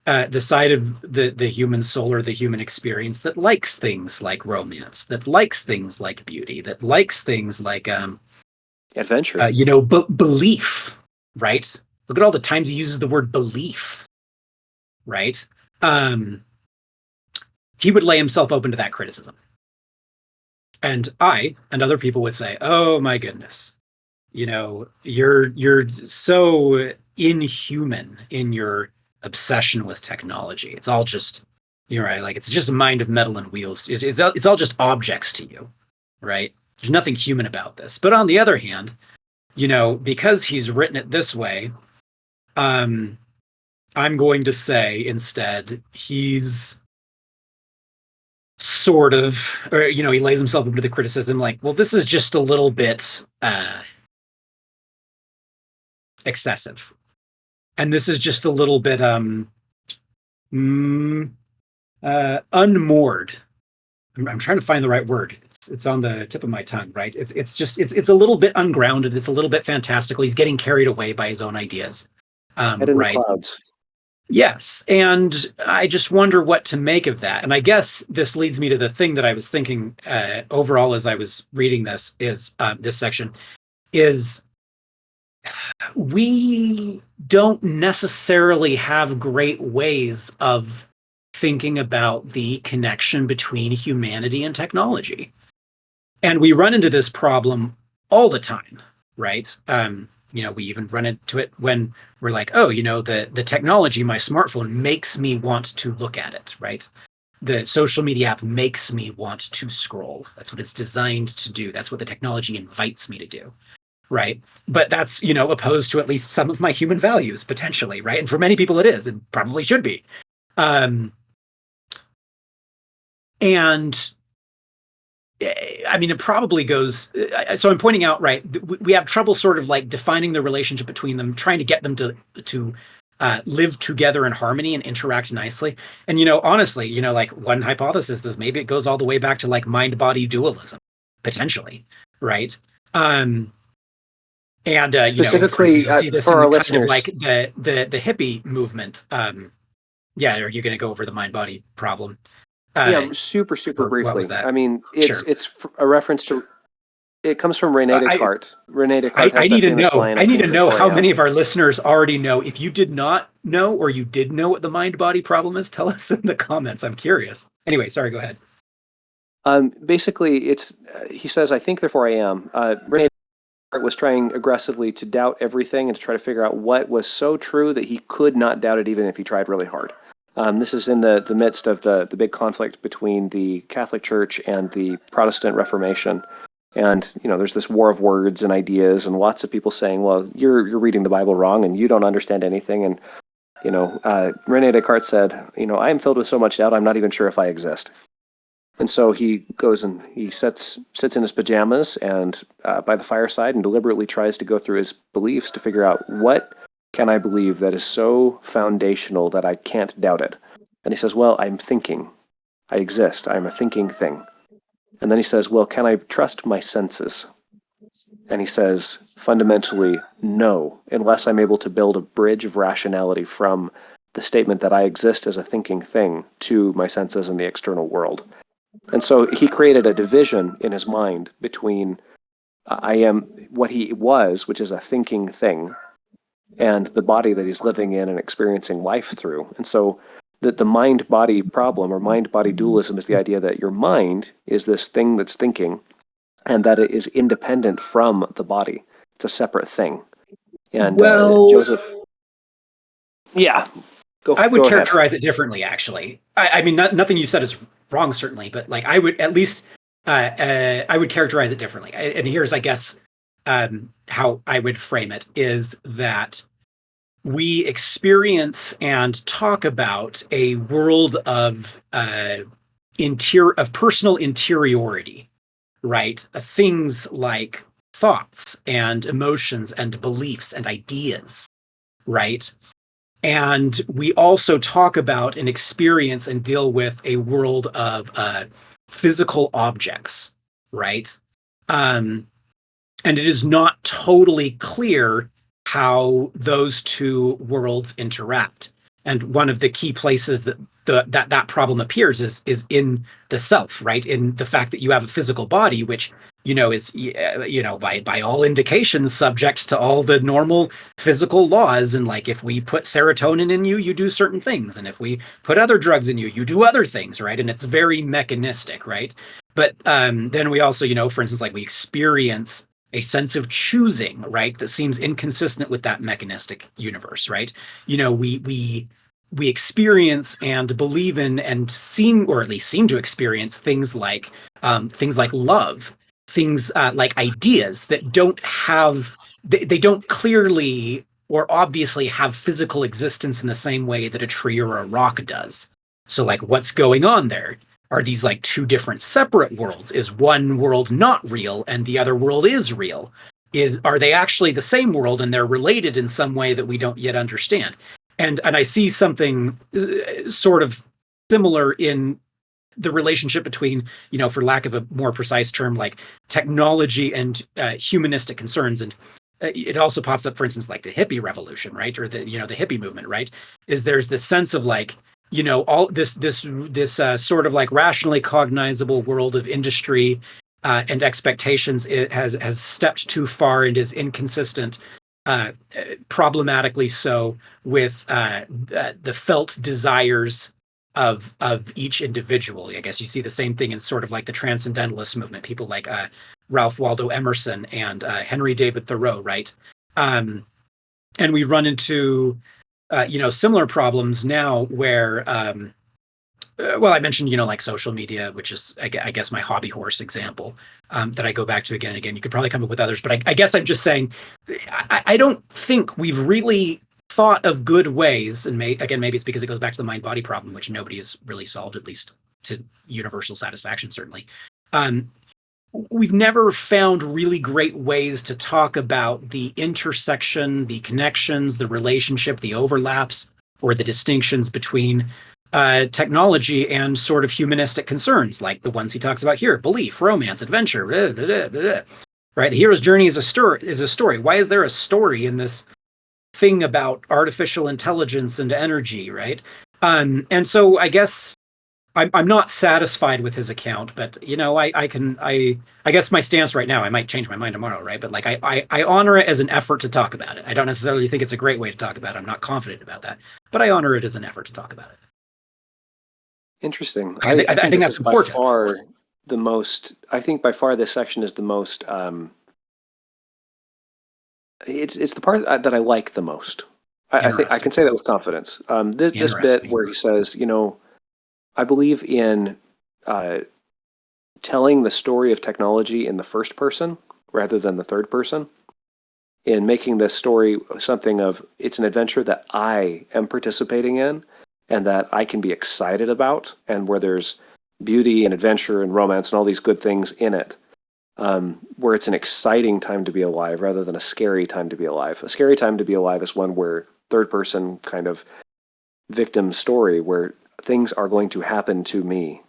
the human soul or the human experience that likes things like romance, that likes things like beauty, that likes things like
adventure.
Belief, right? Look at all the times he uses the word belief, right? He would lay himself open to that criticism. And I and other people would say, "Oh my goodness, you're so inhuman in your obsession with technology. It's all just you're right, like it's just a mind of metal and wheels. It's all just objects to you, right? There's nothing human about this." But on the other hand, because he's written it this way, I'm going to say instead he's sort of, or he lays himself into the criticism like, well, this is just a little bit excessive, and this is just a little bit unmoored. I'm trying to find the right word. It's on the tip of my tongue, right? It's a little bit ungrounded. It's a little bit fantastical. He's getting carried away by his own ideas,
Head in
right?
the clouds.
Yes, and I just wonder what to make of that. And I guess this leads me to the thing that I was thinking overall as I was reading this this section is we don't necessarily have great ways of thinking about the connection between humanity and technology. And we run into this problem all the time, right? We even run into it when we're like, oh, the technology, my smartphone makes me want to look at it, right? The social media app makes me want to scroll. That's what it's designed to do. That's what the technology invites me to do, right? But that's, opposed to at least some of my human values, potentially, right? And for many people it is, and probably should be. And it probably goes. So I'm pointing out, right? We have trouble sort of like defining the relationship between them, trying to get them to live together in harmony and interact nicely. And honestly, like one hypothesis is maybe it goes all the way back to like mind-body dualism, potentially, right? And
Specifically,
you see this
for
in
our
the kind
listeners,
of like the hippie movement. Are you going to go over the mind-body problem?
super
Or what
briefly.
was that?
I mean,
Sure.
it's a reference to. It comes from Rene
I,
Descartes. Rene Descartes
I
has
need
that
to
famous
know.
line,
I
"I
need to
think
know
therefore
how
I am."
many of our listeners already know. If you did not know, or you did know what the mind body problem is, tell us in the comments. I'm curious. Anyway, sorry. Go ahead.
Basically, it's he says, "I think therefore I am." Rene Descartes was trying aggressively to doubt everything and to try to figure out what was so true that he could not doubt it, even if he tried really hard. This is in the midst of the big conflict between the Catholic Church and the Protestant Reformation. And there's this war of words and ideas, and lots of people saying, "Well, you're reading the Bible wrong, and you don't understand anything." And Rene Descartes said, "I am filled with so much doubt, I'm not even sure if I exist." And so he goes and he sits in his pajamas and by the fireside and deliberately tries to go through his beliefs to figure out, what can I believe that is so foundational that I can't doubt it? And he says, "Well, I'm thinking. I exist. I'm a thinking thing." And then he says, "Well, can I trust my senses?" And he says, fundamentally, no, unless I'm able to build a bridge of rationality from the statement that I exist as a thinking thing to my senses and the external world. And so he created a division in his mind between I am what he was, which is a thinking thing, and the body that he's living in and experiencing life through. And so the mind-body problem, or mind-body dualism, is the idea that your mind is this thing that's thinking, and that it is independent from the body. It's a separate thing. And Joseph, yeah,
I would
go ahead.
characterize it differently, actually. I mean, nothing you said is wrong, certainly, but like I would at least I would characterize it differently. And here's, I guess, how I would frame it is that we experience and talk about a world of personal interiority, right? Things like thoughts and emotions and beliefs and ideas, right? And we also talk about and experience and deal with a world of physical objects, right? Um, and it is not totally clear how those two worlds interact. And one of the key places that that problem appears is in the self, right? In the fact that you have a physical body, which is by all indications subject to all the normal physical laws. And like if we put serotonin in you, you do certain things, and if we put other drugs in you, you do other things, right? And it's very mechanistic, right? But then we also, for instance, like we experience a sense of choosing, right? That seems inconsistent with that mechanistic universe, right? We experience and believe in and seem, or at least seem to experience things like love, things like ideas that don't have, they don't clearly or obviously have physical existence in the same way that a tree or a rock does. So, like, what's going on there? Are these like two different separate worlds? Is one world not real and the other world is real? Are they actually the same world and they're related in some way that we don't yet understand? And I see something sort of similar in the relationship between, for lack of a more precise term, like technology and humanistic concerns. And it also pops up, for instance, like the hippie revolution, right? Or the hippie movement, right? Is there's this sense of like, all this sort of like rationally cognizable world of industry and expectations, it has stepped too far and is inconsistent, problematically so, with the felt desires of each individual. I guess you see the same thing in sort of like the transcendentalist movement, people like Ralph Waldo Emerson and Henry David Thoreau, right? Um, and we run into similar problems now where well, I mentioned, like social media, which is, I guess, my hobby horse example, that I go back to again and again. You could probably come up with others, but I guess I'm just saying, I don't think we've really thought of good ways. And maybe it's because it goes back to the mind body problem, which nobody has really solved, at least to universal satisfaction, certainly. Um, we've never found really great ways to talk about the intersection, the connections, the relationship, the overlaps, or the distinctions between technology and sort of humanistic concerns, like the ones he talks about here: belief, romance, adventure. Blah, blah, blah, blah. Right? The hero's journey is a story. Why is there a story in this thing about artificial intelligence and energy? Right? And so I guess I'm not satisfied with his account, but I guess my stance right now, I might change my mind tomorrow, right? But like I honor it as an effort to talk about it. I don't necessarily think it's a great way to talk about it. I'm not confident about that, but I honor it as an effort to talk about it.
Interesting.
I
I think
think
this
that's
is by
important.
far the most. I think by far this section is the most. It's the part that I like the most. I think I
Interesting.
can say that with confidence. This bit
Interesting.
where he says, I believe in uh, telling the story of technology in the first person rather than the third person, in making this story something of it's an adventure that I am participating in and that I can be excited about, and where there's beauty and adventure and romance and all these good things in it. Where it's an exciting time to be alive rather than a scary time to be alive. A scary time to be alive is one where third person kind of victim story where things are going to happen to me.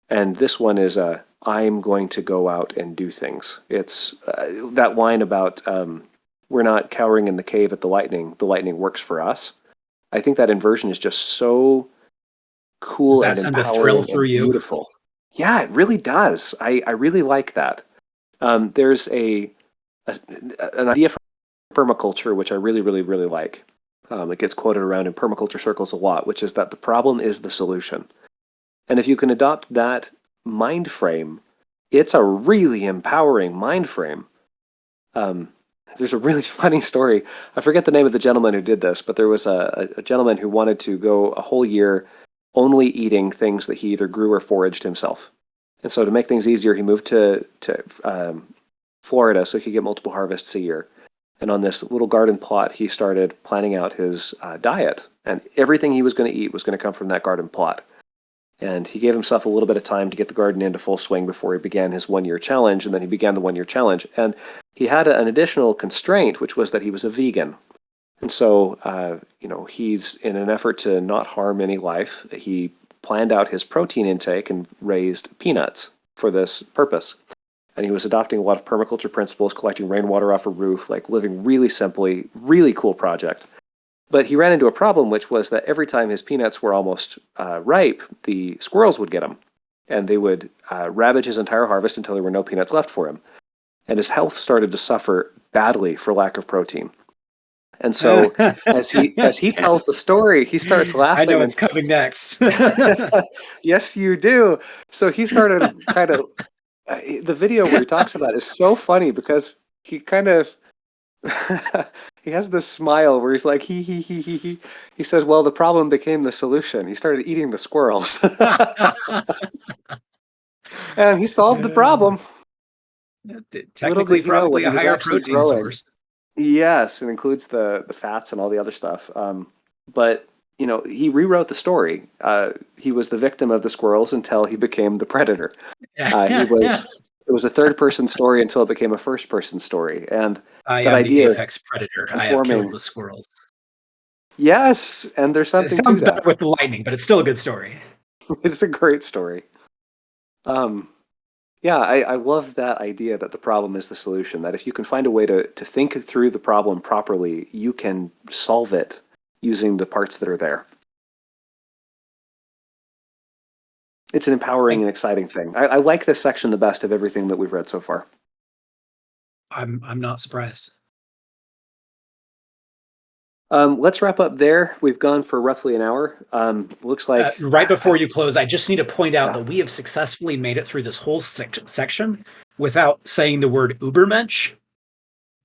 And this one is I'm going to go out and do things. It's that line about we're not cowering in the cave at the lightning works for us. I think that inversion is just so
Does
cool
that
and
send a thrill
empowering
through
and
you?
beautiful. Yeah, it really does. I really like that. There's an idea from permaculture which I really, really, really like. It gets quoted around in permaculture circles a lot, which is that the problem is the solution. And if you can adopt that mind frame, it's a really empowering mind frame. Um, there's a really funny story. I forget the name of the gentleman who did this, but there was a gentleman who wanted to go a whole year only eating things that he either grew or foraged himself. And so to make things easier, he moved to Florida so he could get multiple harvests a year. And on this little garden plot, he started planning out his diet. And everything he was going to eat was going to come from that garden plot. And he gave himself a little bit of time to get the garden into full swing before he began his 1-year challenge. And then he began the 1-year challenge. And he had an additional constraint, which was that he was a vegan. And so, he's in an effort to not harm any life. He planned out his protein intake and raised peanuts for this purpose. And he was adopting a lot of permaculture principles, collecting rainwater off a roof, like living really simply, really cool project. But he ran into a problem, which was that every time his peanuts were almost ripe, the squirrels would get them. And they would ravage his entire harvest until there were no peanuts left for him. And his health started to suffer badly for lack of protein. And so as he tells the story, he starts laughing.
I know it's coming next.
Yes, you do. So he started kind of the video where he talks about it is so funny because he kind of he has this smile where he's like he. He says, "Well, the problem became the solution." He started eating the squirrels, and he solved the problem.
Technically, probably a
he was
higher
actually
protein
growing.
source.
Yes, it includes the fats and all the other stuff. But he rewrote the story. He was the victim of the squirrels until he became the predator. It was a third-person story until it became a first-person story. And
I
that
am the
idea of
apex predator. I have
performing.
killed the squirrels.
Yes, and there's
It
something to
sounds better
that.
with the lightning, but it's still a good story.
It's a great story. Yeah, I love that idea that the problem is the solution. That if you can find a way to think through the problem properly, you can solve it using the parts that are there. It's an empowering and exciting thing. I like this section the best of everything that we've read so far.
I'm not surprised.
Let's wrap up there. We've gone for roughly an hour. Looks like
Right before you close, I just need to point out
Yeah.
that we have successfully made it through this whole section without saying the word Ubermensch,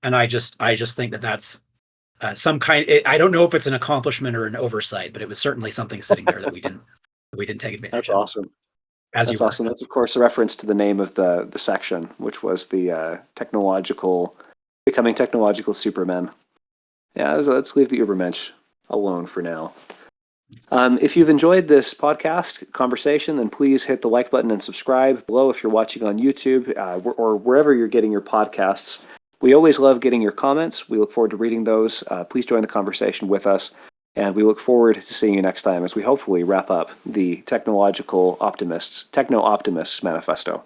and I just think that that's some kind. I don't know if it's an accomplishment or an oversight, but it was certainly something sitting there that we didn't take advantage
That's
of.
awesome.
As
That's
you were.
awesome. That's of course a reference to the name of the section, which was the becoming technological supermen. Yeah, let's leave the Ubermensch alone for now. If you've enjoyed this podcast conversation, then please hit the like button and subscribe below if you're watching on YouTube or wherever you're getting your podcasts. We always love getting your comments. We look forward to reading those. Please join the conversation with us. And we look forward to seeing you next time as we hopefully wrap up the Techno-Optimists Manifesto.